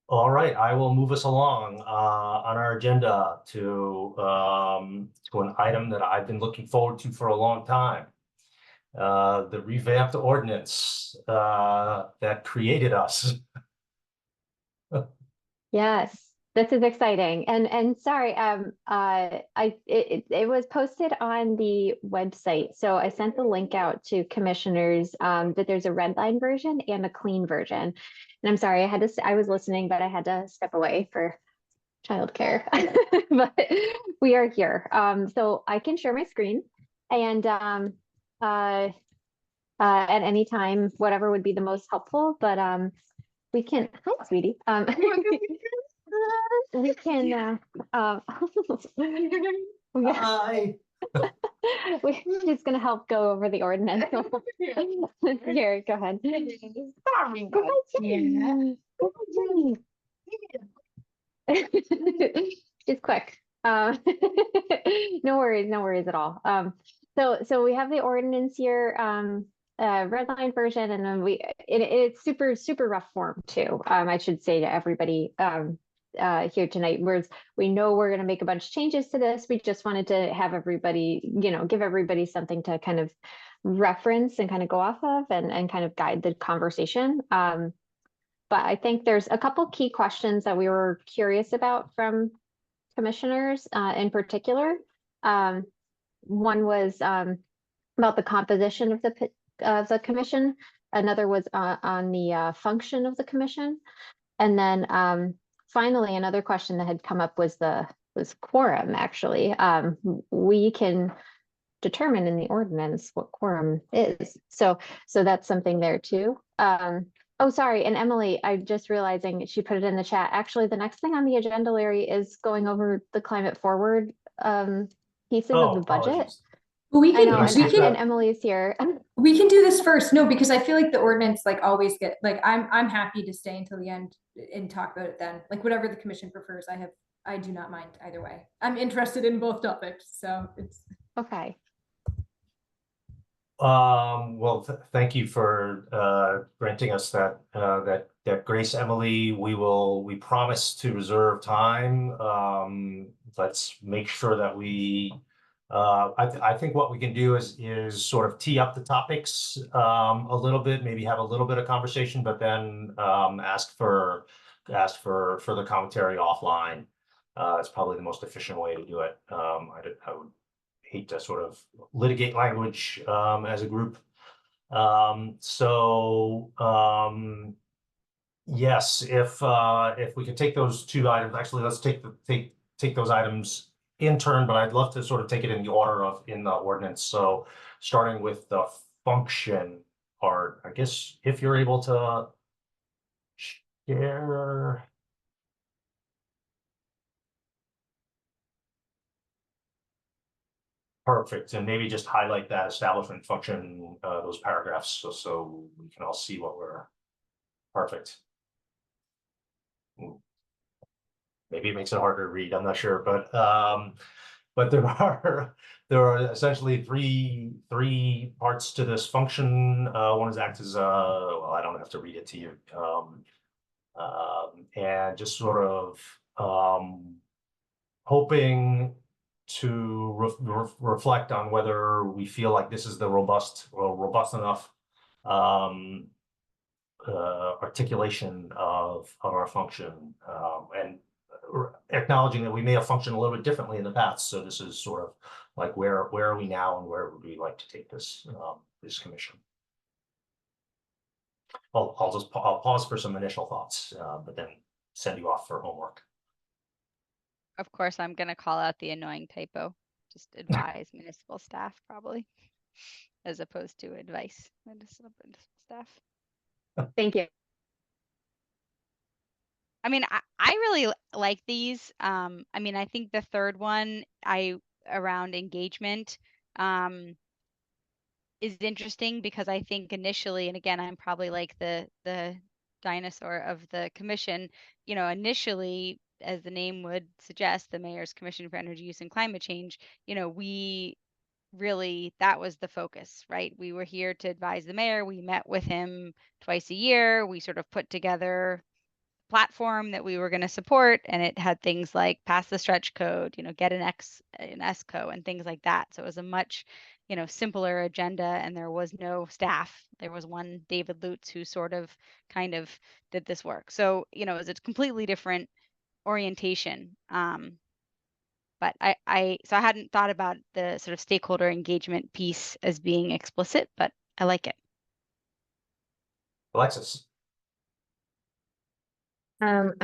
All right, I will move us along on our agenda to an item that I've been looking forward to for a long time. The revamped ordinance that created us. Yes, this is exciting. And sorry, it was posted on the website. So I sent the link out to commissioners that there's a red line version and a clean version. And I'm sorry, I was listening, but I had to step away for childcare. But we are here. So I can share my screen and at any time, whatever would be the most helpful, but we can, hi, sweetie. We can, Hi. we're just gonna help go over the ordinance. Here, go ahead. Just quick. No worries at all. So we have the ordinance here, red line version, and then it's super rough form too. I should say to everybody here tonight, whereas we know we're going to make a bunch of changes to this. We just wanted to have everybody, give everybody something to kind of reference and kind of go off of and kind of guide the conversation. But I think there's a couple key questions that we were curious about from commissioners in particular. One was about the composition of the commission. Another was on the function of the commission. And then finally, another question that had come up was quorum, actually. We can determine in the ordinance what quorum is. So that's something there too. Oh, sorry. And Emily, I'm just realizing she put it in the chat. Actually, the next thing on the agenda, Larry, is going over the climate forward pieces of the budget. Apologies. We I can, know, we can, and Emily's here. we can do this first. No, because I feel like the ordinance always get, I'm happy to stay until the end and talk about it then. Whatever the commission prefers, I do not mind either way. I'm interested in both topics, so it's. Okay. Well, thank you for granting us that grace, Emily. We promise to reserve time. Let's make sure that we. I think what we can do is sort of tee up the topics a little bit, maybe have a little bit of conversation, but then ask for further commentary offline. It's probably the most efficient way to do it. I would hate to sort of litigate language as a group. Yes, if we could take those two items, actually, let's take those items in turn, but I'd love to sort of take it in the order in the ordinance. So starting with the function part, I guess if you're able to share. Perfect, and maybe just highlight that establishment function, those paragraphs, so we can all see what we're. Perfect. Maybe it makes it harder to read. I'm not sure, but there are essentially three parts to this function. One is act as well, I don't have to read it to you, and just sort of hoping to reflect on whether we feel like this is the robust enough articulation of our function, and acknowledging that we may have functioned a little bit differently in the past. So this is sort of like where are we now and where would we like to take this commission. I'll pause for some initial thoughts, but then send you off for homework. of course, I'm gonna call out the annoying typo. Just advise municipal staff probably, as opposed to advice municipal staff. Thank you. I mean, I really like these. I mean, I think the third one around engagement is interesting because I think initially, and again, I'm probably like the dinosaur of the commission, you know, initially, as the name would suggest, the Mayor's Commission for Energy Use and Climate Change, you know, we really, that was the focus, right? We were here to advise the mayor. We met with him twice a year. We sort of put together platform that we were going to support, and it had things like pass the stretch code, you know, get an ESCO and things like that. So it was a much, you know, simpler agenda, and there was no staff. There was one David Lutz who sort of kind of did this work. So, you know, it was a completely different orientation. But so I hadn't thought about the sort of stakeholder engagement piece as being explicit, but I like it. Alexis. I don't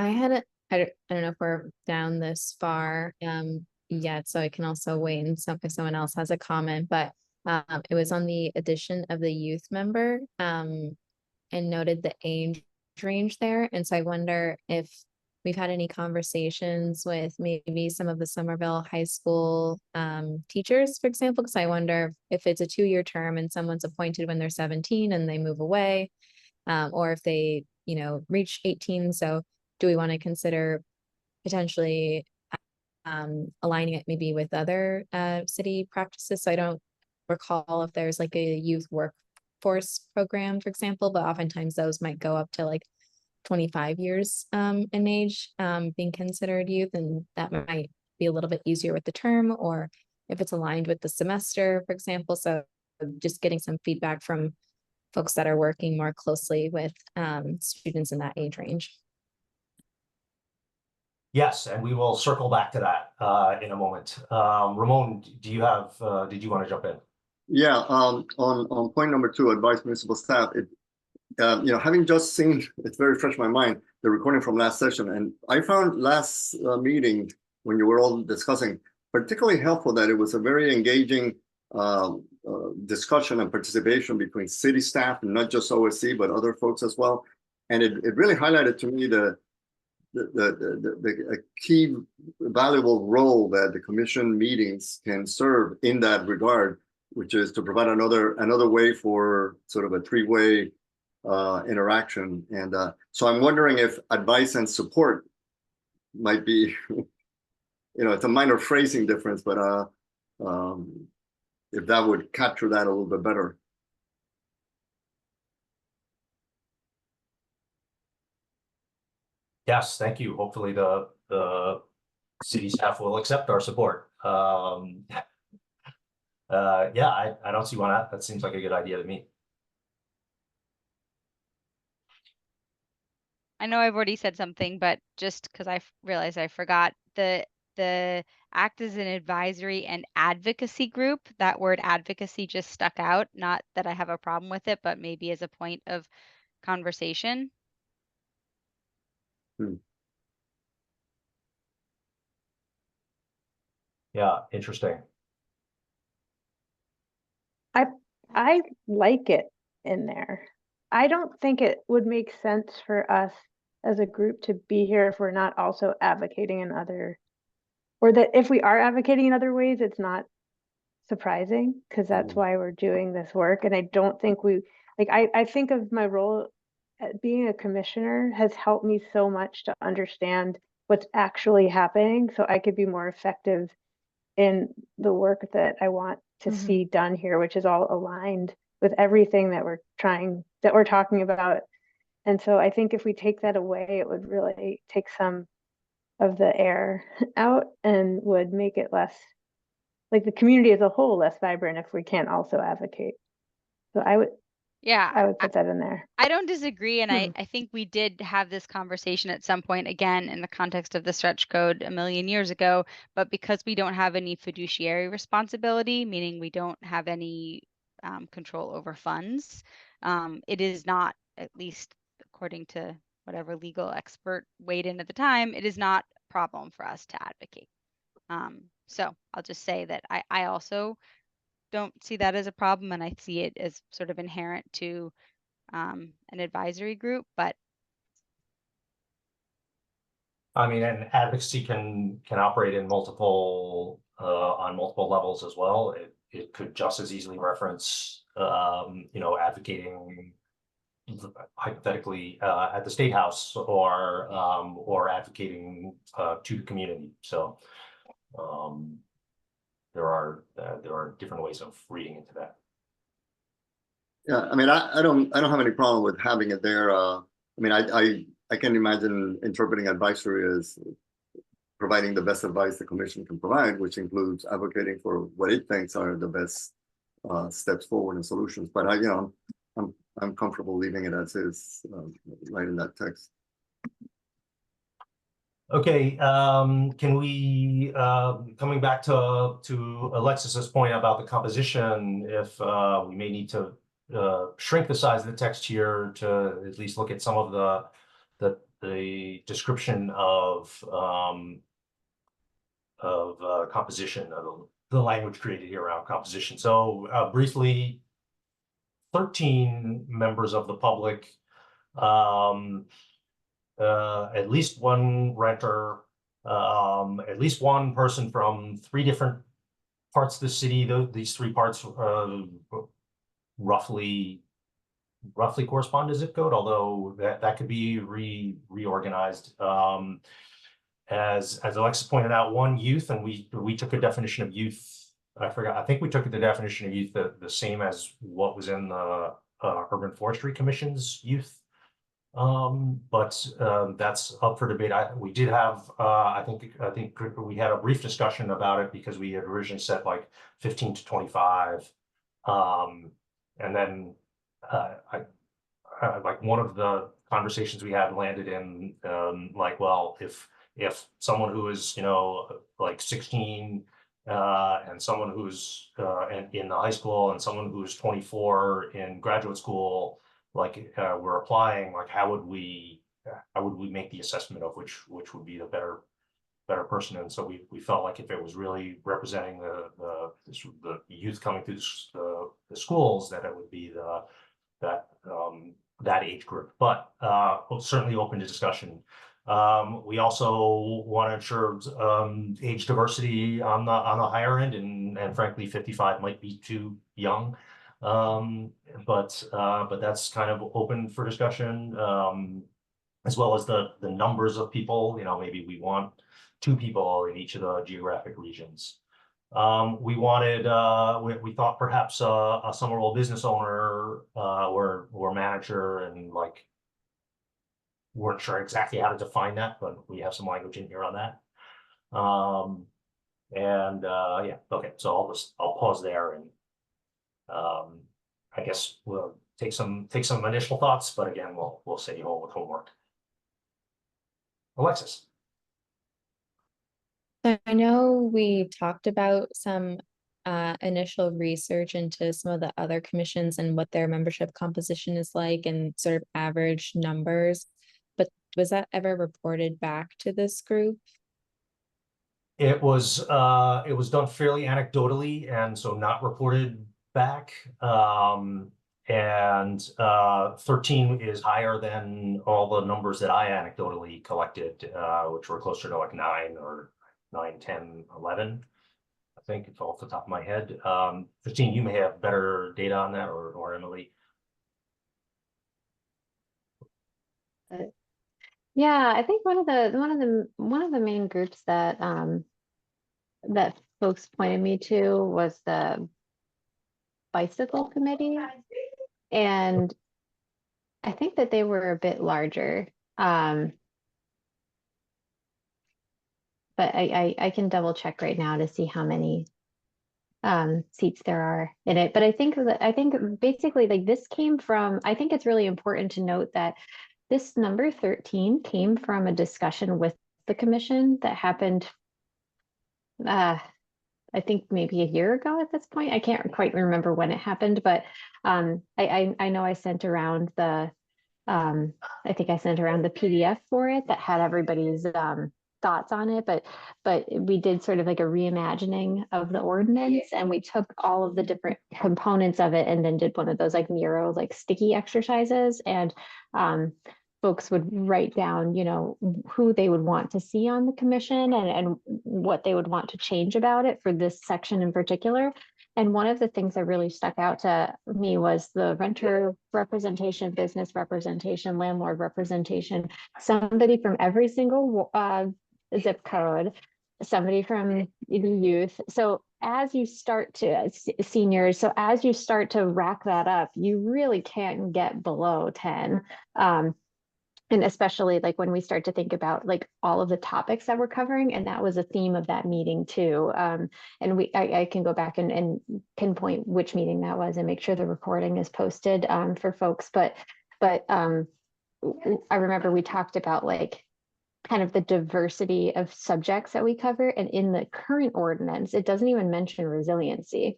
know if we're down this far yet, so I can also wait and if someone else has a comment, but it was on the addition of the youth member and noted the age range there. And so I wonder if we've had any conversations with maybe some of the Somerville High School teachers, for example, because I wonder if it's a 2-year term and someone's appointed when they're 17 and they move away, or if they, you know, reach 18. So do we want to consider potentially aligning it maybe with other city practices? So I don't recall if there's like a youth workforce program, for example, but oftentimes those might go up to like 25 years in age being considered youth, and that might be a little bit easier with the term, or if it's aligned with the semester, for example. So just getting some feedback from folks that are working more closely with students in that age range. Yes, and we will circle back to that in a moment. Ramon, did you want to jump in? Yeah, on point number 2, advise municipal staff. You know, having just seen, it's very fresh in my mind, the recording from last session, and I found last meeting when you were all discussing particularly helpful that it was a very engaging discussion and participation between city staff and not just OSC but other folks as well, and it really highlighted to me the key valuable role that the commission meetings can serve in that regard, which is to provide another way for sort of a 3-way interaction. And so I'm wondering if advice and support might be, you know, it's a minor phrasing difference, but if that would capture that a little bit better. Yes, thank you. Hopefully the city staff will accept our support. Yeah, I don't see why not. That seems like a good idea to me. I know I've already said something, but just because I realized I forgot, the act as an advisory and advocacy group, that word advocacy just stuck out. Not that I have a problem with it, but maybe as a point of conversation. Yeah, interesting. I like it in there. I don't think it would make sense for us as a group to be here if we're not also advocating in other, or that if we are advocating in other ways, it's not surprising because that's why we're doing this work. And I don't think I think of my role at being a commissioner has helped me so much to understand what's actually happening so I could be more effective in the work that I want to see done here, which is all aligned with everything that we're talking about. And so I think if we take that away, it would really take some of the air out and would make it less, like the community as a whole, less vibrant if we can't also advocate. So I would put that in there. I don't disagree. And I think we did have this conversation at some point, again, in the context of the stretch code a million years ago, but because we don't have any fiduciary responsibility, meaning we don't have any control over funds, it is not, at least according to whatever legal expert weighed in at the time, it is not problem for us to advocate. So I'll just say that I also don't see that as a problem, and I see it as sort of inherent to an advisory group, but I mean, and advocacy can operate in multiple on multiple levels as well. It could just as easily reference advocating hypothetically at the State House or advocating to the community. So there are different ways of reading into that. Yeah, I mean, I don't have any problem with having it there. I mean, I can imagine interpreting advisory as providing the best advice the commission can provide, which includes advocating for what it thinks are the best steps forward and solutions. But I'm comfortable leaving it as is, right in that text. Okay, can we, coming back to Alexis's point about the composition, if we may need to shrink the size of the text here to at least look at some of the description of composition, of the language created here around composition. So briefly, 13 members of the public, at least one renter, at least one person from 3 different parts of the city. These 3 parts roughly correspond to zip code, although that could be reorganized. As Alexis pointed out, 1 youth, and we took a definition of youth. I think we took the definition of youth the same as what was in the Urban Forestry Commission's youth. But that's up for debate. We did have, I think we had a brief discussion about it because we had originally said like 15 to 25. And then like one of the conversations we had landed in like, well, if someone who is, like 16 and someone who's in the high school and someone who's 24 in graduate school, like we're applying, like how would we make the assessment of which would be the better person? And so we felt like if it was really representing the youth coming through the schools, that it would be that age group. But certainly open to discussion. We also want to ensure age diversity on the higher end, and frankly 55 might be too young. But that's kind of open for discussion, as well as the numbers of people. Maybe we want 2 people in each of the geographic regions. We wanted, we thought perhaps a Somerville business owner or manager, and like weren't sure exactly how to define that, but we have some language in here on that. Yeah, okay, so I'll pause there, and I guess we'll take some initial thoughts, but again, we'll send you home with homework. Alexis. I know we talked about some initial research into some of the other commissions and what their membership composition is like and sort of average numbers, but was that ever reported back to this group? It was done fairly anecdotally, and so not reported back. And 13 is higher than all the numbers that I anecdotally collected, which were closer to like 9 or 9, 10, 11. I think it's off the top of my head. Christine, you may have better data on that, or Emily. Yeah, I think one of the main groups that that folks pointed me to was the bicycle committee, and I think that they were a bit larger. But I can double check right now to see how many seats there are in it. But I think basically like this came from, I think it's really important to note that this number 13 came from a discussion with the commission that happened I think maybe a year ago at this point. I can't quite remember when it happened, but I know I sent around the I think I sent around the PDF for it that had everybody's thoughts on it, but we did sort of like a reimagining of the ordinance, and we took all of the different components of it and then did one of those like Miro, like sticky exercises, and folks would write down, you know, who they would want to see on the commission and what they would want to change about it for this section in particular. And one of the things that really stuck out to me was the renter representation, business representation, landlord representation, somebody from every single zip code, somebody from the youth. So as you start to seniors, so as you start to rack that up, you really can't get below 10. And especially like when we start to think about like all of the topics that we're covering, and that was a theme of that meeting too. And I can go back and pinpoint which meeting that was and make sure the recording is posted for folks. But I remember we talked about like kind of the diversity of subjects that we cover. And in the current ordinance, it doesn't even mention resiliency.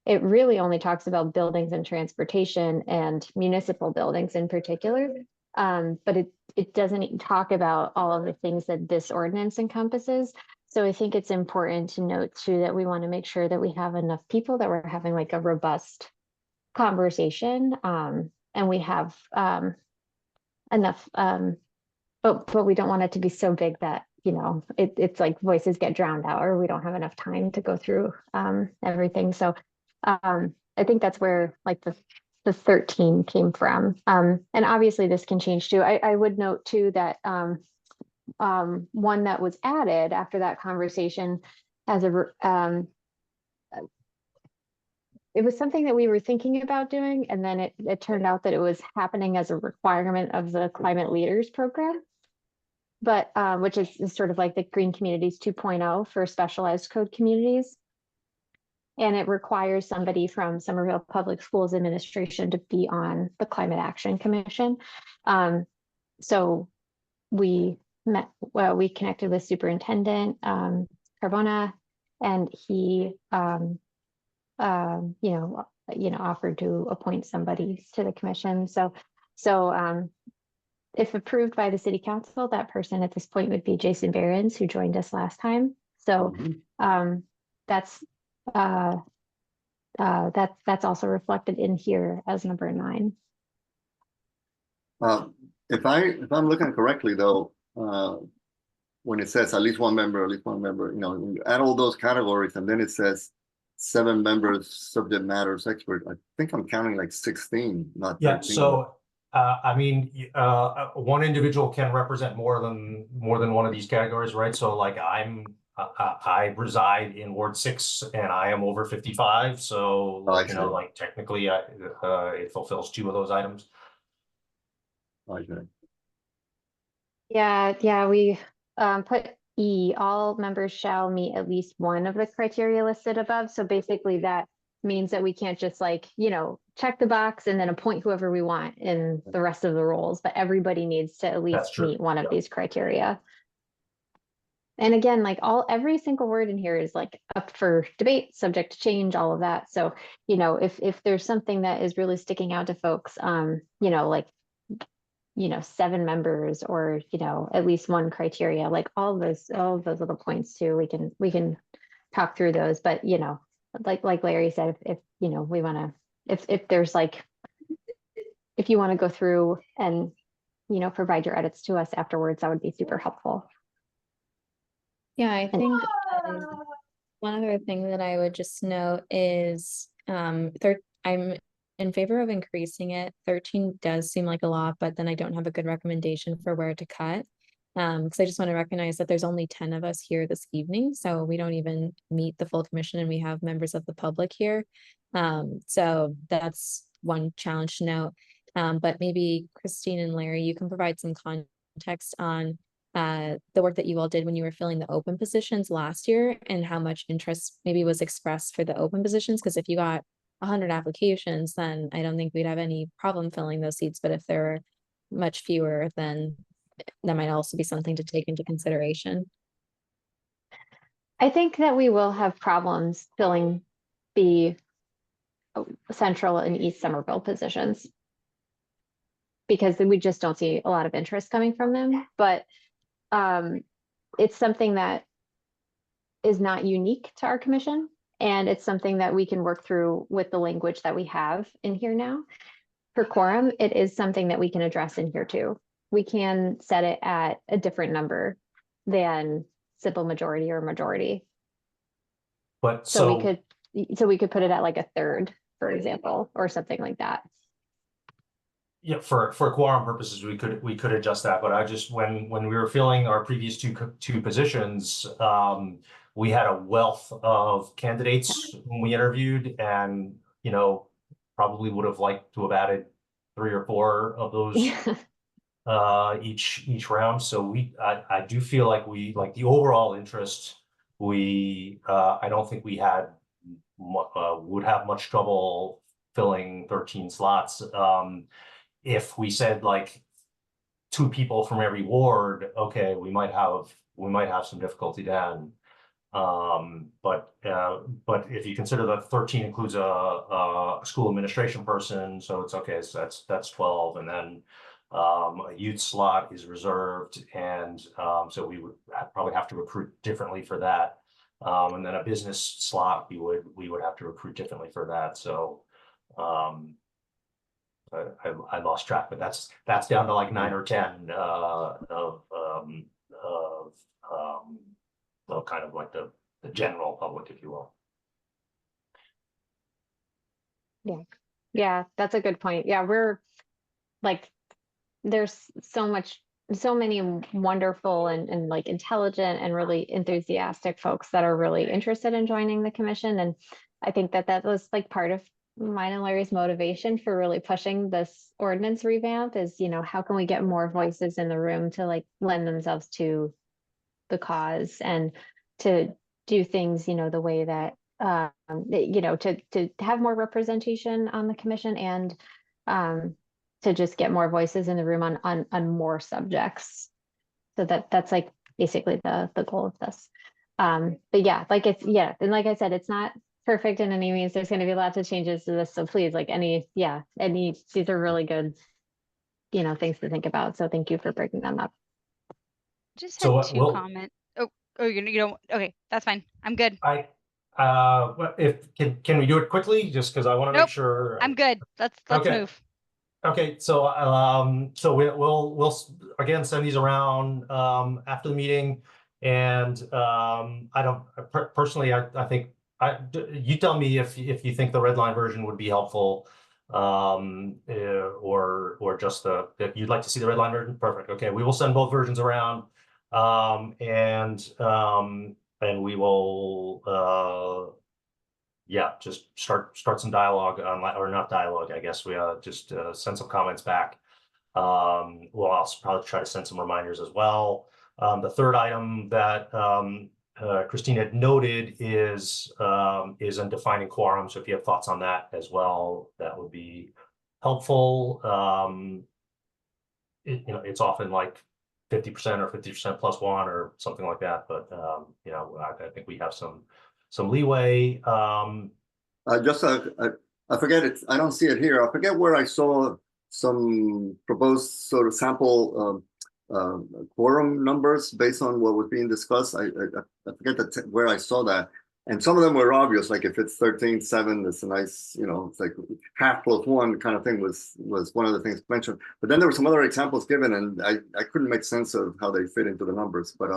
It really only talks about buildings and transportation and municipal buildings in particular. But it doesn't talk about all of the things that this ordinance encompasses. So I think it's important to note too that we want to make sure that we have enough people, that we're having like a robust conversation, and we have enough, but we don't want it to be so big that, you know, it's like voices get drowned out, or we don't have enough time to go through everything. So I think that's where like the 13 came from. And obviously this can change too. I would note too that one that was added after that conversation as it was something that we were thinking about doing, and then it turned out that it was happening as a requirement of the Climate Leaders Program, but which is sort of like the Green Communities 2.0 for specialized code communities. And it requires somebody from Somerville Public Schools Administration to be on the Climate Action Commission. So we connected with Superintendent Carbona, and he, offered to appoint somebody to the commission. So if approved by the City Council, that person at this point would be Jason Behrens, who joined us last time. So that's also reflected in here as number 9. If I'm looking correctly though, when it says at least one member, you know, when you add all those categories and then it says 7 members, subject matters expert, I think I'm counting like 16, not 13. Yeah, so I mean, one individual can represent more than one of these categories, right? So like I reside in Ward 6 and I am over 55. So, you know, like technically it fulfills 2 of those items. Okay. Yeah, we put E, all members shall meet at least one of the criteria listed above. So basically that means that we can't just like, you know, check the box and then appoint whoever we want in the rest of the roles, but everybody needs to at least meet one of these criteria. And again, like every single word in here is like up for debate, subject to change, all of that. So, you know, if there's something that is really sticking out to folks, you know, like, you know, 7 members or, you know, at least one criteria, like all of those little points too, we can talk through those. But, you know, like Larry said, if you know, we want to, if there's like, if you want to go through and, you know, provide your edits to us afterwards, that would be super helpful. Yeah, I think one other thing that I would just note is I'm in favor of increasing it. 13 does seem like a lot, but then I don't have a good recommendation for where to cut. Because I just want to recognize that there's only 10 of us here this evening, so we don't even meet the full commission and we have members of the public here. So that's one challenge to note. But maybe Christine and Larry, you can provide some context on the work that you all did when you were filling the open positions last year and how much interest maybe was expressed for the open positions. Because if you got 100 applications, then I don't think we'd have any problem filling those seats. But if there are much fewer, then that might also be something to take into consideration. I think that we will have problems filling the Central and East Somerville positions because we just don't see a lot of interest coming from them. But it's something that is not unique to our commission. And it's something that we can work through with the language that we have in here now. For quorum, it is something that we can address in here too. We can set it at a different number than simple majority or majority. But So we could put it at like a third, for example, or something like that. yeah, for quorum purposes, we could adjust that, but I just, when we were filling our previous two positions, we had a wealth of candidates when we interviewed, and, you know, probably would have liked to have added 3 or 4 of those each round. So I do feel like we, like the overall interest, I don't think we would have much trouble filling 13 slots. If we said like 2 people from every ward, okay, we might have some difficulty then. But if you consider that 13 includes a school administration person, so it's okay, so that's 12, and then a youth slot is reserved, and so we would probably have to recruit differently for that. And then a business slot, we would have to recruit differently for that. So I lost track, but that's down to like 9 or 10 of kind of like the general public, if you will. Yeah, that's a good point. Yeah, we're like, there's so many wonderful and like intelligent and really enthusiastic folks that are really interested in joining the commission. And I think that was like part of mine and Larry's motivation for really pushing this ordinance revamp is, you know, how can we get more voices in the room to like lend themselves to the cause and to do things, you know, the way that, you know, to have more representation on the commission, and to just get more voices in the room on more subjects. So that's like basically the goal of this. But yeah, like and like I said, it's not perfect in any means. There's going to be lots of changes to this. So please, like these are really good, you know, things to think about. So thank you for breaking them up. Just So had 2 comments. Oh, you don't. Okay, that's fine. I'm good. Can we do it quickly? Just because I want to make sure. I'm good. Let's Okay. move. Okay, so we'll again send these around after the meeting, and I don't personally. I think you tell me if you think the red line version would be helpful, or just if you'd like to see the red line version. Perfect. Okay, we will send both versions around, and we will yeah, just start some dialogue online, or not dialogue, I guess. We just send some comments back. We'll also probably try to send some reminders as well. The third item that Christine had noted is in defining quorum. So if you have thoughts on that as well, that would be helpful. You know, it's often like 50% or 50% plus 1 or something like that. But you know, I think we have some leeway. I forget it. I don't see it here. I forget where I saw some proposed sort of sample quorum numbers based on what was being discussed. I forget where I saw that. And some of them were obvious, like if it's 13-7, it's a nice, you know, it's like half plus 1 kind of thing was one of the things mentioned. But then there were some other examples given, and I couldn't make sense of how they fit into the numbers. But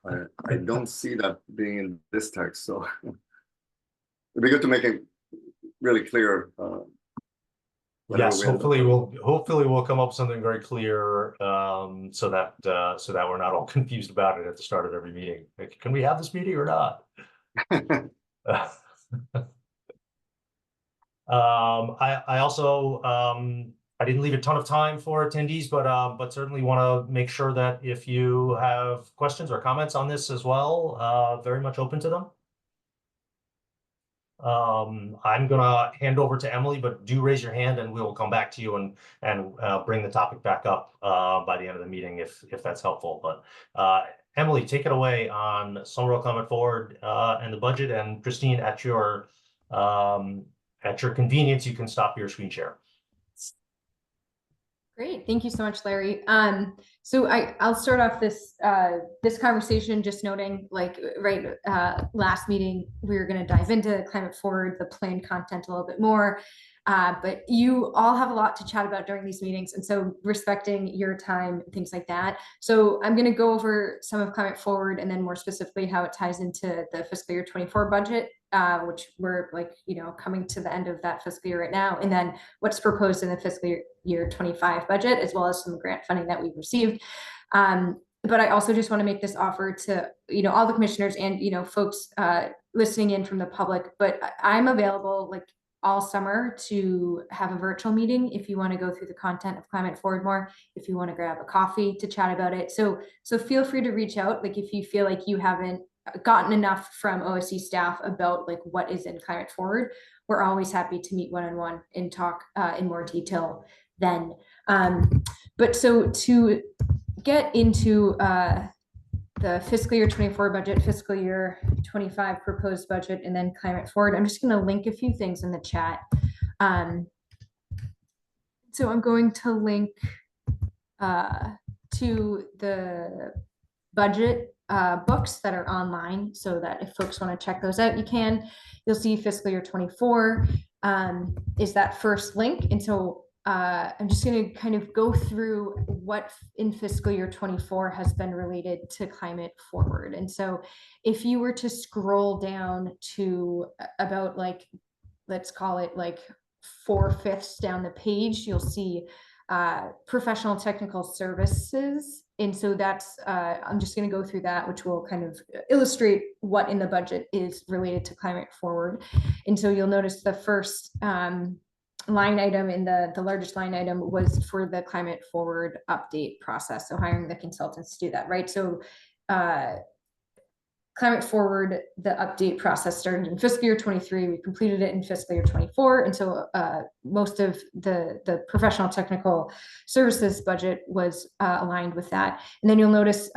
I don't see that being in this text, so it'd be good to make it really clear. Yes, hopefully we'll come up with something very clear, so that we're not all confused about it at the start of every meeting. Like, can we have this meeting or not? I also I didn't leave a ton of time for attendees, but certainly want to make sure that if you have questions or comments on this as well, very much open to them. I'm gonna hand over to Emily, but do raise your hand and we will come back to you and bring the topic back up by the end of the meeting if that's helpful. But Emily, take it away on Somerville Climate Forward and the budget, and Christine, at your convenience, you can stop your screen share. Great, thank you so much, Larry. So I'll start off this this conversation just noting, like, last meeting we were going to dive into Climate Forward, the planned content a little bit more, but you all have a lot to chat about during these meetings, and so respecting your time, things like that. So I'm going to go over some of Climate Forward, and then more specifically how it ties into the fiscal year 24 budget, which we're, like, coming to the end of that fiscal year right now, and then what's proposed in the fiscal year 25 budget, as well as some grant funding that we've received. But I also just want to make this offer to, all the commissioners and, folks listening in from the public, but I'm available, like, all summer to have a virtual meeting if you want to go through the content of Climate Forward more, if you want to grab a coffee to chat about it. So feel free to reach out, like, if you feel like you haven't gotten enough from OSC staff about, like, what is in Climate Forward. We're always happy to meet one-on-one and talk in more detail then. But so to get into the fiscal year 24 budget, fiscal year 25 proposed budget, and then Climate Forward, I'm just going to link a few things in the chat. So I'm going to link to the budget books that are online, so that if folks want to check those out, you can. You'll see fiscal year 24 is that first link. And so I'm just going to kind of go through what in fiscal year 24 has been related to Climate Forward. And so if you were to scroll down to about, like, let's call it like 4/5 down the page, you'll see professional technical services. And so that's, I'm just going to go through that, which will kind of illustrate what in the budget is related to Climate Forward. And so you'll notice the first line item in the largest line item was for the Climate Forward update process. So hiring the consultants to do that, right? So Climate Forward, the update process started in fiscal year 23. We completed it in fiscal year 24. And so most of the professional technical services budget was aligned with that. And then you'll notice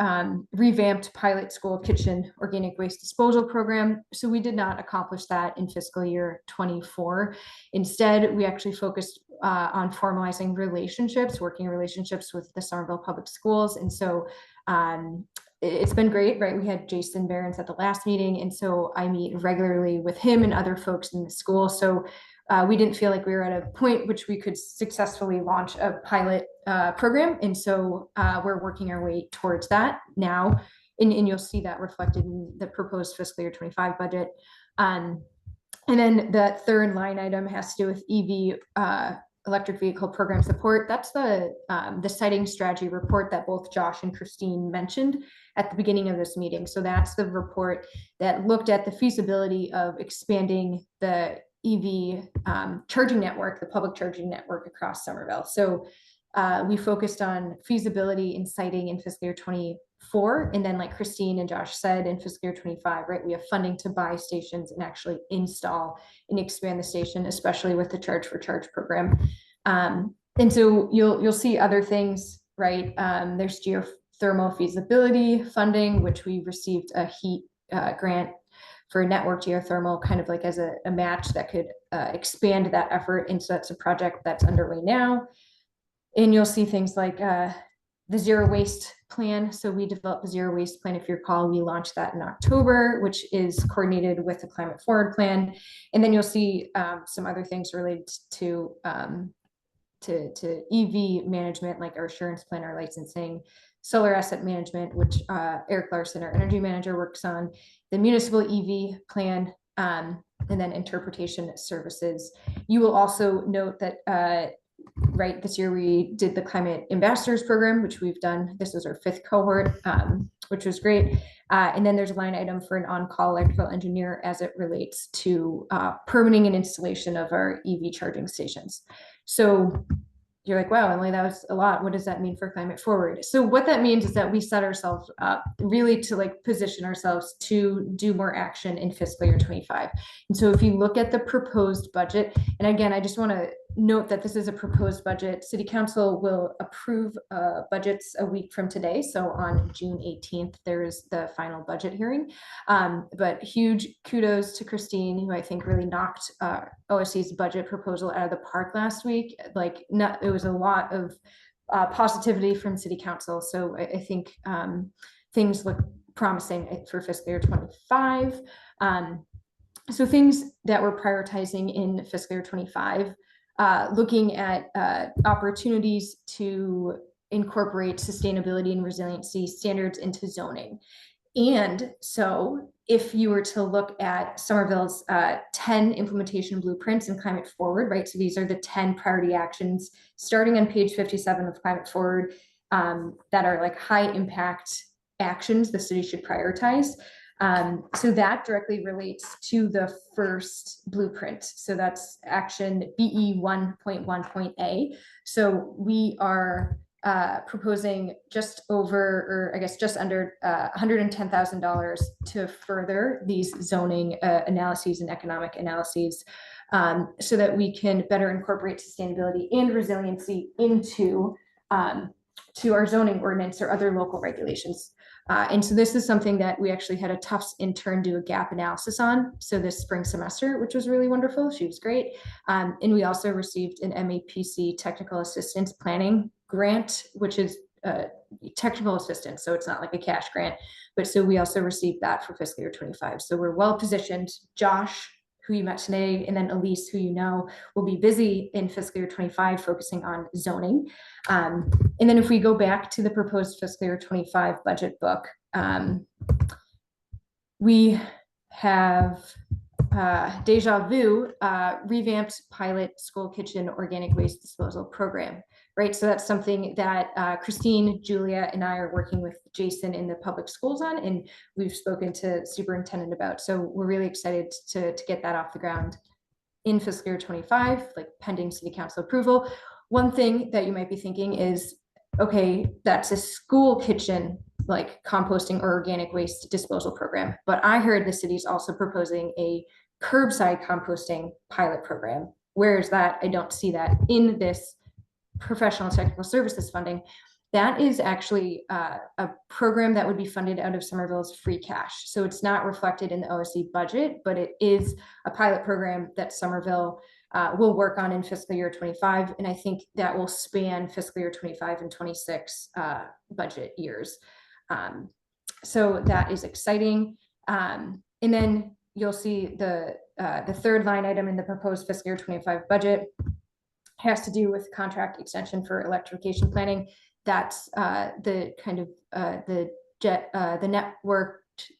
revamped pilot school kitchen organic waste disposal program. So we did not accomplish that in fiscal year 24. Instead, we actually focused on formalizing relationships, working relationships with the Somerville Public Schools. And so it's been great, right? We had Jason Behrens at the last meeting, and so I meet regularly with him and other folks in the school. So we didn't feel like we were at a point which we could successfully launch a pilot program, and so we're working our way towards that now, and you'll see that reflected in the proposed fiscal year 25 budget. And then the third line item has to do with EV electric vehicle program support. That's the siting strategy report that both Josh and Christine mentioned at the beginning of this meeting. So that's the report that looked at the feasibility of expanding the EV charging network, the public charging network across Somerville. So we focused on feasibility and siting in fiscal year 24. And then, like Christine and Josh said, in fiscal year 25, right, we have funding to buy stations and actually install and expand the station, especially with the Charge for Charge program. And so you'll see other things, right? There's geothermal feasibility funding, which we received a heat grant for network geothermal, kind of like as a match that could expand that effort. And so that's a project that's underway now. And you'll see things like the zero waste plan. So we developed the zero waste plan. If you recall, we launched that in October, which is coordinated with the Climate Forward plan. And then you'll see some other things related to EV management, like our assurance plan, our licensing, solar asset management, which Eric Larson, our energy manager, works on, the municipal EV plan, and then interpretation services. You will also note that right, this year we did the Climate Ambassadors program, which we've done. This was our 5th cohort, which was great. And then there's a line item for an on-call electrical engineer as it relates to permitting and installation of our EV charging stations. So you're like, wow, Emily, that was a lot. What does that mean for Climate Forward? So what that means is that we set ourselves up really to, like, position ourselves to do more action in fiscal year 25. And so if you look at the proposed budget, and again, I just want to note that this is a proposed budget. City Council will approve budgets a week from today. So on June 18th, there's the final budget hearing. But huge kudos to Christine, who I think really knocked OSC's budget proposal out of the park last week. Like, it was a lot of positivity from city council. So I think things look promising for fiscal year 25. So things that we're prioritizing in fiscal year 25, looking at opportunities to incorporate sustainability and resiliency standards into zoning. And so if you were to look at Somerville's 10 implementation blueprints and Climate Forward, right? So these are the 10 priority actions starting on page 57 of Climate Forward that are like high impact actions the city should prioritize. So that directly relates to the first blueprint. So that's action BE 1.1.A. So we are proposing just over, or I guess just under $110,000 to further these zoning analyses and economic analyses so that we can better incorporate sustainability and resiliency into to our zoning ordinance or other local regulations. And so this is something that we actually had a Tufts intern do a gap analysis on. So this spring semester, which was really wonderful. She was great. And we also received an MAPC technical assistance planning grant, which is technical assistance. So it's not like a cash grant, but so we also received that for fiscal year 25. So we're well positioned. Josh, who you met today, and then Elise, who you know, will be busy in fiscal year 25 focusing on zoning. And then if we go back to the proposed fiscal year 25 budget book, we have deja vu, revamped pilot school kitchen organic waste disposal program, right? So that's something that Christine, Julia, and I are working with Jason in the public schools on, and we've spoken to superintendent about. So we're really excited to get that off the ground in fiscal year 25, like pending city council approval. One thing that you might be thinking is, okay, that's a school kitchen, like composting or organic waste disposal program. But I heard the city's also proposing a curbside composting pilot program. Where is that? I don't see that in this professional technical services funding. That is actually a program that would be funded out of Somerville's free cash. So it's not reflected in the OSC budget, but it is a pilot program that Somerville will work on in fiscal year 25. And I think that will span fiscal year 25 and 26 budget years. So that is exciting. And then you'll see the third line item in the proposed fiscal year 25 budget has to do with contract extension for electrification planning. That's the kind of the networked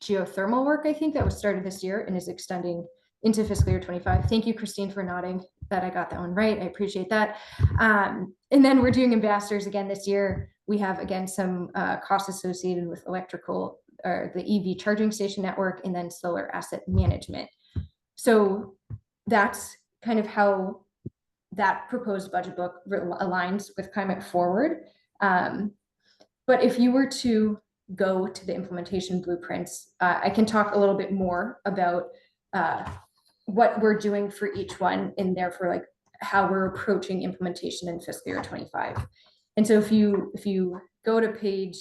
geothermal work, I think, that was started this year and is extending into fiscal year 25. Thank you, Christine, for nodding that I got that one right. I appreciate that. And then we're doing ambassadors again this year. We have, again, some costs associated with electrical or the EV charging station network, and then solar asset management. So that's kind of how that proposed budget book aligns with Climate Forward. But if you were to go to the implementation blueprints, I can talk a little bit more about what we're doing for each one, and therefore like how we're approaching implementation in fiscal year 25. And so if you go to page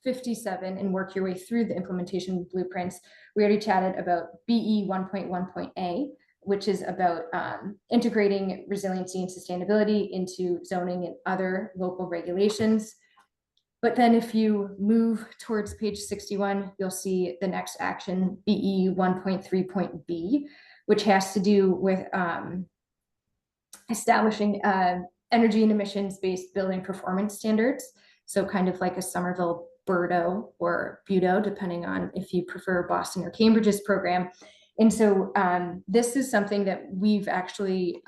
57 and work your way through the implementation blueprints, we already chatted about BE 1.1.A, which is about integrating resiliency and sustainability into zoning and other local regulations. But then if you move towards page 61, you'll see the next action, BE 1.3.B, which has to do with establishing energy and emissions-based building performance standards. So kind of like a Somerville BERDO or BUDO, depending on if you prefer Boston or Cambridge's program. And so this is something that we've actually,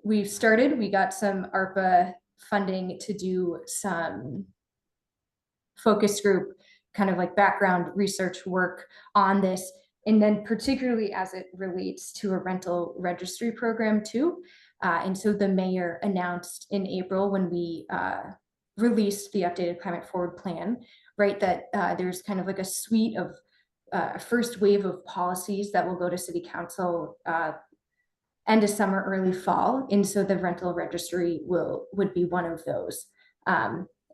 we've started. We got some ARPA funding to do some focus group, kind of like background research work on this. And then particularly as it relates to a rental registry program too. And so the mayor announced in April when we released the updated Climate Forward plan, right, that there's kind of like a suite of a first wave of policies that will go to city council end of summer, early fall. And so the rental registry would be one of those.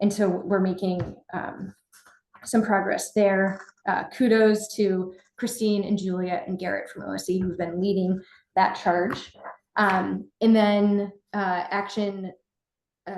And so we're making some progress there. Kudos to Christine and Julia and Garrett from OSC who've been leading that charge. And then action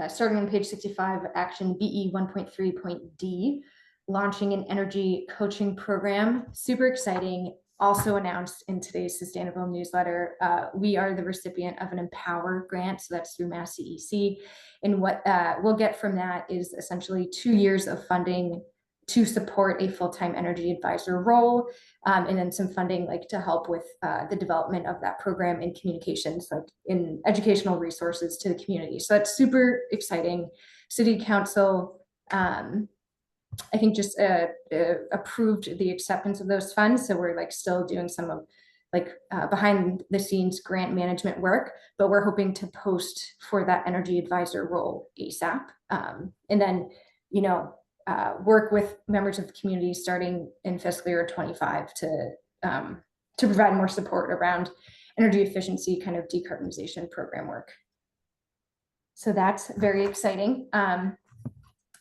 starting on page 65, action BE 1.3.D, launching an energy coaching program. Super exciting. Also announced in today's sustainable newsletter, we are the recipient of an Empower grant, so that's through Mass CEC. And what we'll get from that is essentially 2 years of funding to support a full-time energy advisor role, and then some funding like to help with the development of that program in communications, like in educational resources to the community. So that's super exciting. City Council, I think just approved the acceptance of those funds. So we're like still doing some of like behind the scenes grant management work, but we're hoping to post for that energy advisor role ASAP. And then, you know, work with members of the community starting in fiscal year 25 to provide more support around energy efficiency, kind of decarbonization program work. So that's very exciting. And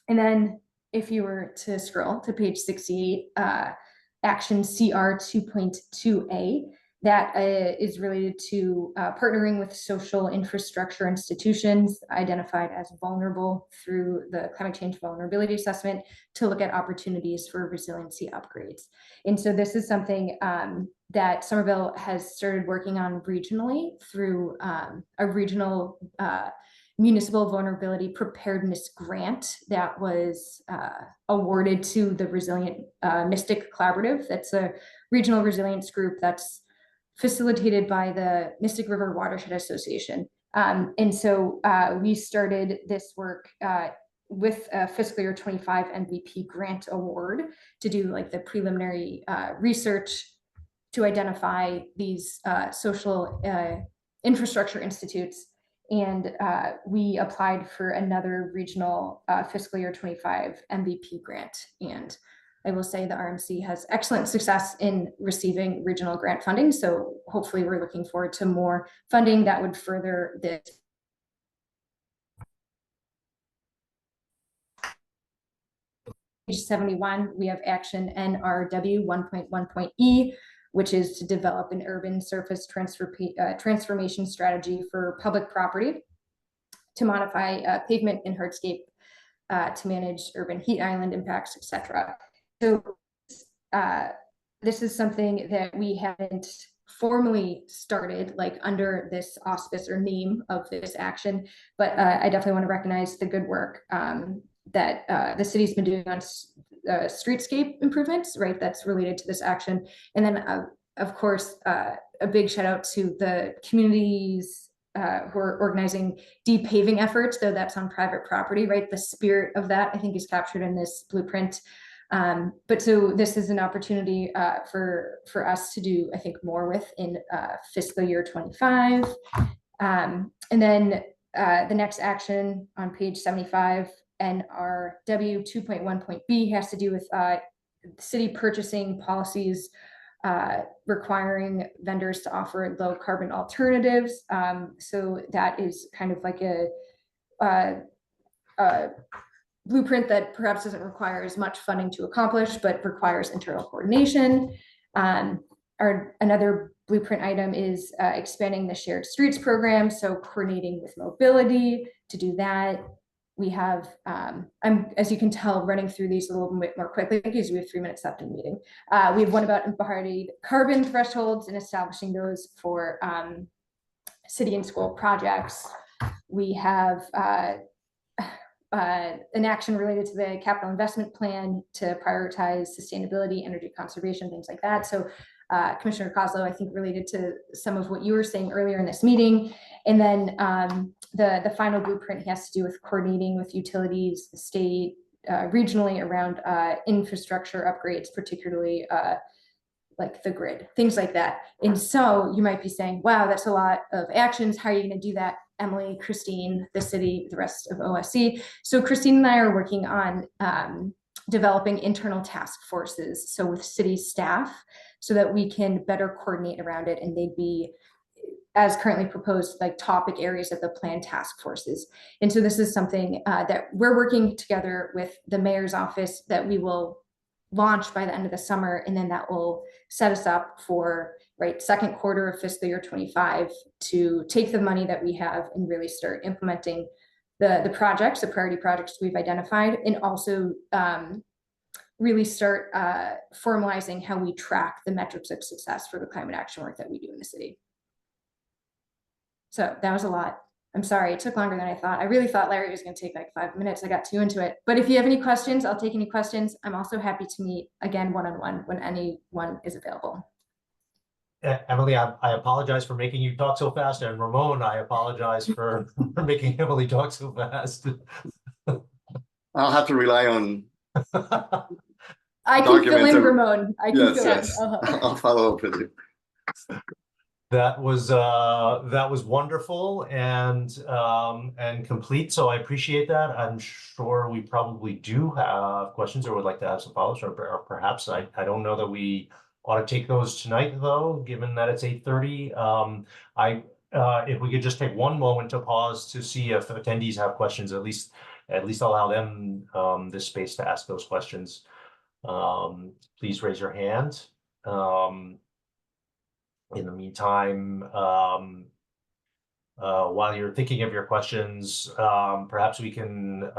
then if you were to scroll to page 68, action CR 2.2a, that is related to partnering with social infrastructure institutions identified as vulnerable through the climate change vulnerability assessment to look at opportunities for resiliency upgrades. And so this is something that Somerville has started working on regionally through a regional municipal vulnerability preparedness grant that was awarded to the Resilient Mystic Collaborative. That's a regional resilience group that's facilitated by the Mystic River Watershed Association. And so we started this work with a fiscal year 25 MVP grant award to do like the preliminary research to identify these social infrastructure institutes. And we applied for another regional fiscal year 25 MVP grant. And I will say the RMC has excellent success in receiving regional grant funding. So hopefully we're looking forward to more funding that would further this. Page 71, we have action NRW 1.1.E, which is to develop an urban surface transformation strategy for public property to modify pavement and hardscape to manage urban heat island impacts, etc. So this is something that we haven't formally started like under this auspice or name of this action, but I definitely want to recognize the good work that the city's been doing on streetscape improvements, right? That's related to this action. And then of course, a big shout out to the communities who are organizing depaving efforts, though that's on private property, right? The spirit of that I think is captured in this blueprint. But so this is an opportunity for us to do, I think, more with in fiscal year 25. And then the next action on page 75, NRW 2.1.B has to do with city purchasing policies requiring vendors to offer low carbon alternatives. So that is kind of like a blueprint that perhaps doesn't require as much funding to accomplish, but requires internal coordination. Another blueprint item is expanding the shared streets program. So coordinating with mobility to do that. We have, I'm, as you can tell, running through these a little bit more quickly because we have 3 minutes left in the meeting. We have one about embodied carbon thresholds and establishing those for city and school projects. We have an action related to the capital investment plan to prioritize sustainability, energy conservation, things like that. So Commissioner Kozlow, I think, related to some of what you were saying earlier in this meeting. And then the final blueprint has to do with coordinating with utilities, state, regionally around infrastructure upgrades, particularly like the grid, things like that. And so you might be saying, wow, that's a lot of actions. How are you going to do that? Emily, Christine, the city, the rest of OSC. So Christine and I are working on developing internal task forces. So with city staff, so that we can better coordinate around it, and they'd be, as currently proposed, like topic areas of the plan task forces. And so this is something that we're working together with the mayor's office that we will launch by the end of the summer, and then that will set us up for second quarter of fiscal year 25 to take the money that we have and really start implementing the projects, the priority projects we've identified, and also really start formalizing how we track the metrics of success for the climate action work that we do in the city. So that was a lot. I'm sorry, it took longer than I thought. I really thought Larry was going to take like 5 minutes. I got too into it. But if you have any questions, I'll take any questions. I'm also happy to meet again one-on-one when anyone is available. Emily, I apologize for making you talk so fast, and Ramon, I apologize for making Emily talk so fast. I'll have to rely on. I can fill in, Documented. Ramon. I can Yes, fill yes. in. I'll follow up with you. That was wonderful and complete. So I appreciate that. I'm sure we probably do have questions or would like to have some follow-ups, or perhaps I don't know that we ought to take those tonight, though, given that it's 8:30. If we could just take one moment to pause to see if attendees have questions, at least allow them this space to ask those questions. Please raise your hand. In the meantime, while you're thinking of your questions, perhaps we can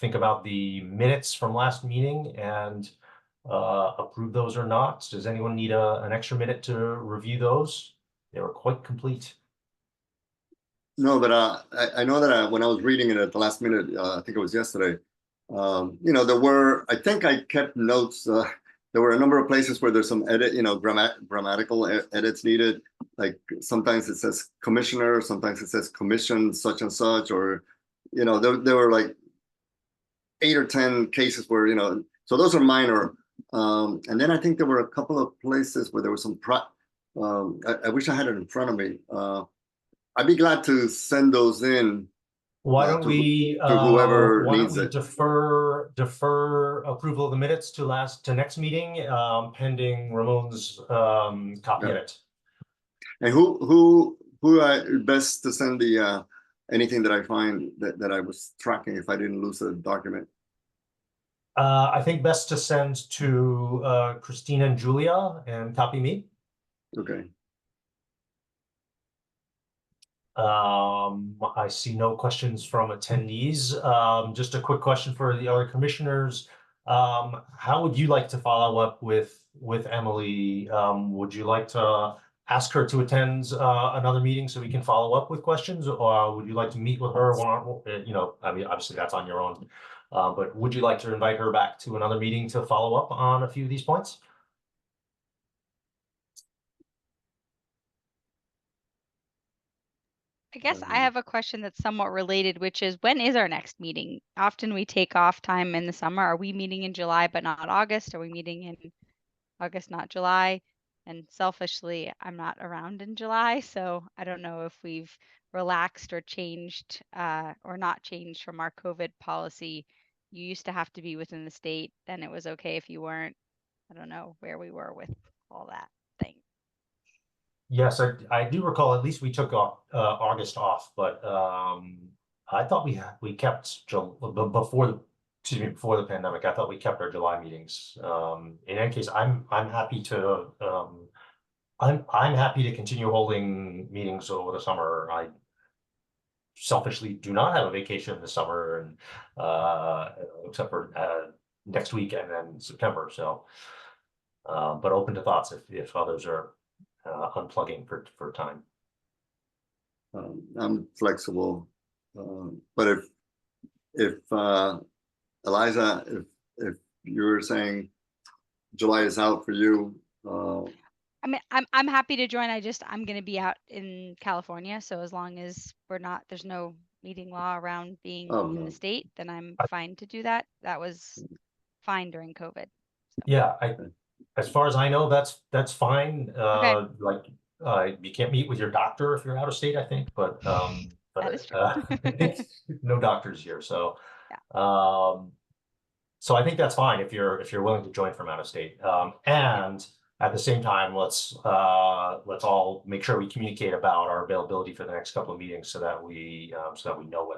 think about the minutes from last meeting and approve those or not. Does anyone need an extra minute to review those? They were quite complete. No, but I know that when I was reading it at the last minute, I think it was yesterday, there were, I think I kept notes. There were a number of places where there's some edit, grammatical edits needed. Like sometimes it says commissioner, sometimes it says commission such and such, or, there were like 8 or 10 cases where, so those are minor. And then I think there were a couple of places where there was some, I wish I had it in front of me. I'd be glad to send those in. Why don't we whoever needs it. defer approval of the minutes to next meeting, pending Ramon's copy of it. And who best to send the anything that I find that I was tracking if I didn't lose a document? I think best to send to Christina and Julia and copy me. Okay. I see no questions from attendees. Just a quick question for the other commissioners. How would you like to follow up with Emily? Would you like to ask her to attend another meeting so we can follow up with questions, or would you like to meet with her? I mean, obviously that's on your own. But would you like to invite her back to another meeting to follow up on a few of these points? I guess I have a question that's somewhat related, which is, when is our next meeting? Often we take off time in the summer. Are we meeting in July but not August? Are we meeting in August, not July? And selfishly, I'm not around in July, so I don't know if we've relaxed or changed or not changed from our COVID policy. You used to have to be within the state, then it was okay if you weren't. I don't know where we were with all that thing. Yes, I do recall. At least we took August off, but I thought we kept before the pandemic. I thought we kept our July meetings. In any case, I'm happy to I'm happy to continue holding meetings over the summer. I selfishly do not have a vacation in the summer, and except for next week and then September. So, but open to thoughts if others are unplugging for time. I'm flexible, but if Eliza, if you're saying July is out for you, I mean, I'm happy to join. I'm going to be out in California, so as long as there's no meeting law around being in the state, then I'm fine to do that. That was fine during COVID. So. Yeah, as far as I know, that's fine. Okay. You can't meet with your doctor if you're out of state, I think, but that is true. I think no doctors here, so yeah. So I think that's fine if you're willing to join from out of state. And at the same time, let's all make sure we communicate about our availability for the next couple of meetings so that we know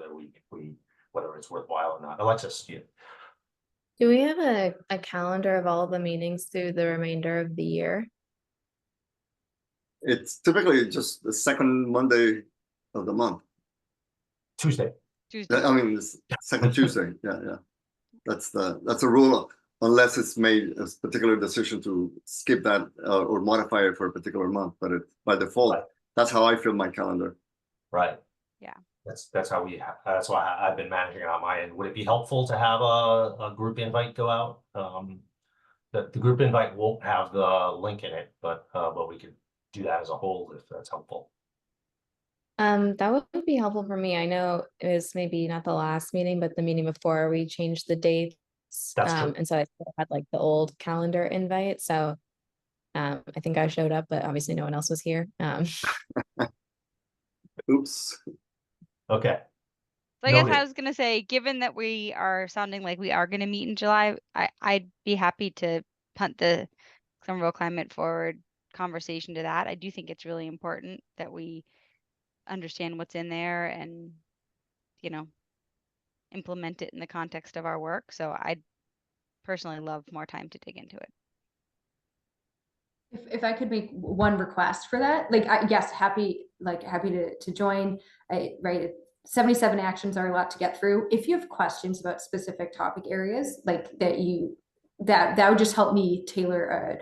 whether it's worthwhile or not. Alexis, Do we have a calendar of all the meetings through the remainder of the year? it's typically just the second Monday of the month. Tuesday. Tuesday. I mean, this second Tuesday, yeah. That's a rule, unless it's made a particular decision to skip that or modify it for a particular month, but by default, Right. that's how I fill my calendar. Right. Yeah. That's how that's why I've been managing it on my end. Would it be helpful to have a group invite go out? The group invite won't have the link in it, but we could do that as a whole if that's helpful. That would be helpful for me. I know it was maybe not the last meeting, but the meeting before we changed the dates. That's true. And so I still had like the old calendar invite. So I think I showed up, but obviously no one else was here. Oops. Okay. So I guess Noted. I was gonna say, given that we are sounding like we are gonna meet in July, I'd be happy to punt the Somerville Climate Forward conversation to that. I do think it's really important that we understand what's in there and, implement it in the context of our work. So I'd personally love more time to dig into it. If I could make one request for that, like, yes, happy to join. Right, 77 actions are a lot to get through. If you have questions about specific topic areas, like that would just help me tailor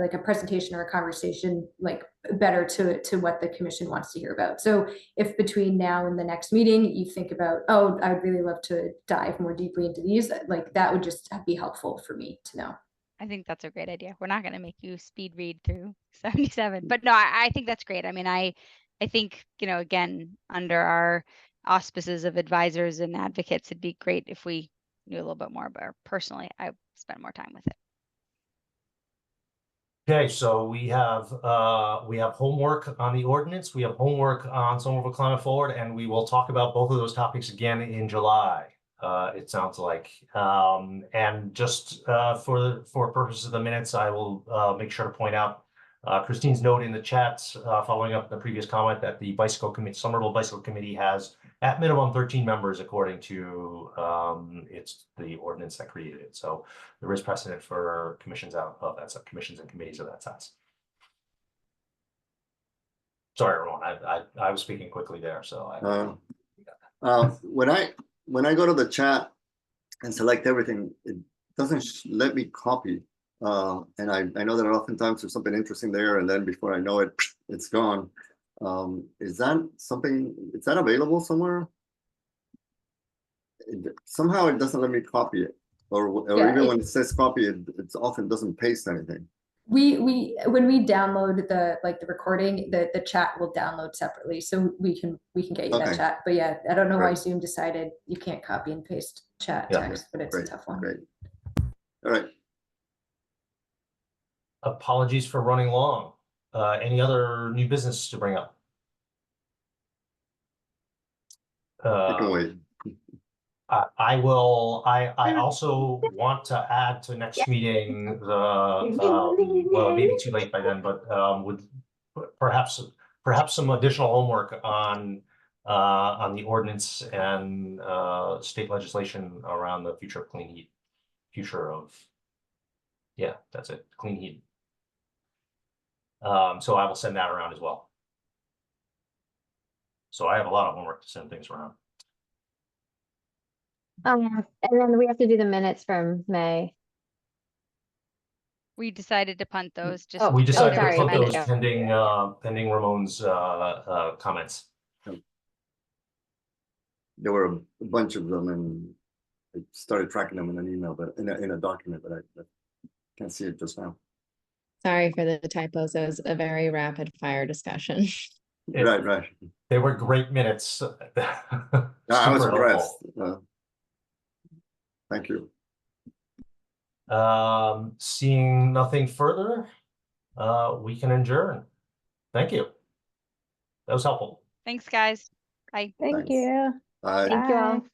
like a presentation or a conversation like better to what the commission wants to hear about. So if between now and the next meeting you think about, oh, I would really love to dive more deeply into these, like that would just be helpful for me to know. I think that's a great idea. We're not going to make you speed read through 77, but no, I think that's great. I mean, I think, again, under our auspices of advisors and advocates, it'd be great if we knew a little bit more, but personally, I spent more time with it. Okay, so we have homework on the ordinance, we have homework on Somerville Climate Forward, and we will talk about both of those topics again in July. It sounds like, and just for purposes of the minutes, I will make sure to point out Christine's note in the chat, following up the previous comment that the Somerville Bicycle Committee has at minimum 13 members according to it's the ordinance that created it. So there is precedent for commissions out of that, commissions and committees of that size. Sorry, everyone, I was speaking quickly there, so when I go to the chat and select everything, it doesn't let me copy. And I know that oftentimes there's something interesting there, and then before I know it, it's gone. Is that available somewhere? Somehow it doesn't let me copy it, or Yeah, even when it says copy, it often doesn't paste anything. When we download the recording, the chat will download separately, so we can get you that chat. But yeah, I don't know why Zoom decided you can't copy and paste chat text, but it's a tough one. Great. All right. apologies for running long. Any other new business to bring up? You can wait. I will. I also want to add to next meeting the well, maybe too late by then, but would perhaps some additional homework on the ordinance and state legislation around the future of clean heat, that's it, clean heat. So I will send that around as well. So I have a lot of homework to send things around. And then we have to do the minutes from May. We decided to punt those. Just Oh, We decided sorry, to put those Amanda. pending Ramon's comments. There were a bunch of them, and I started tracking them in an email, but in a document, but I can't see it just now. Sorry for the typos. It was a very rapid fire discussion. Right. They were great minutes. I was Super impressed. helpful. Thank you. Seeing nothing further, we can adjourn. Thank you. That was helpful. thanks, guys. Bye. Thank Thanks. you. Bye. Thank you all. Bye.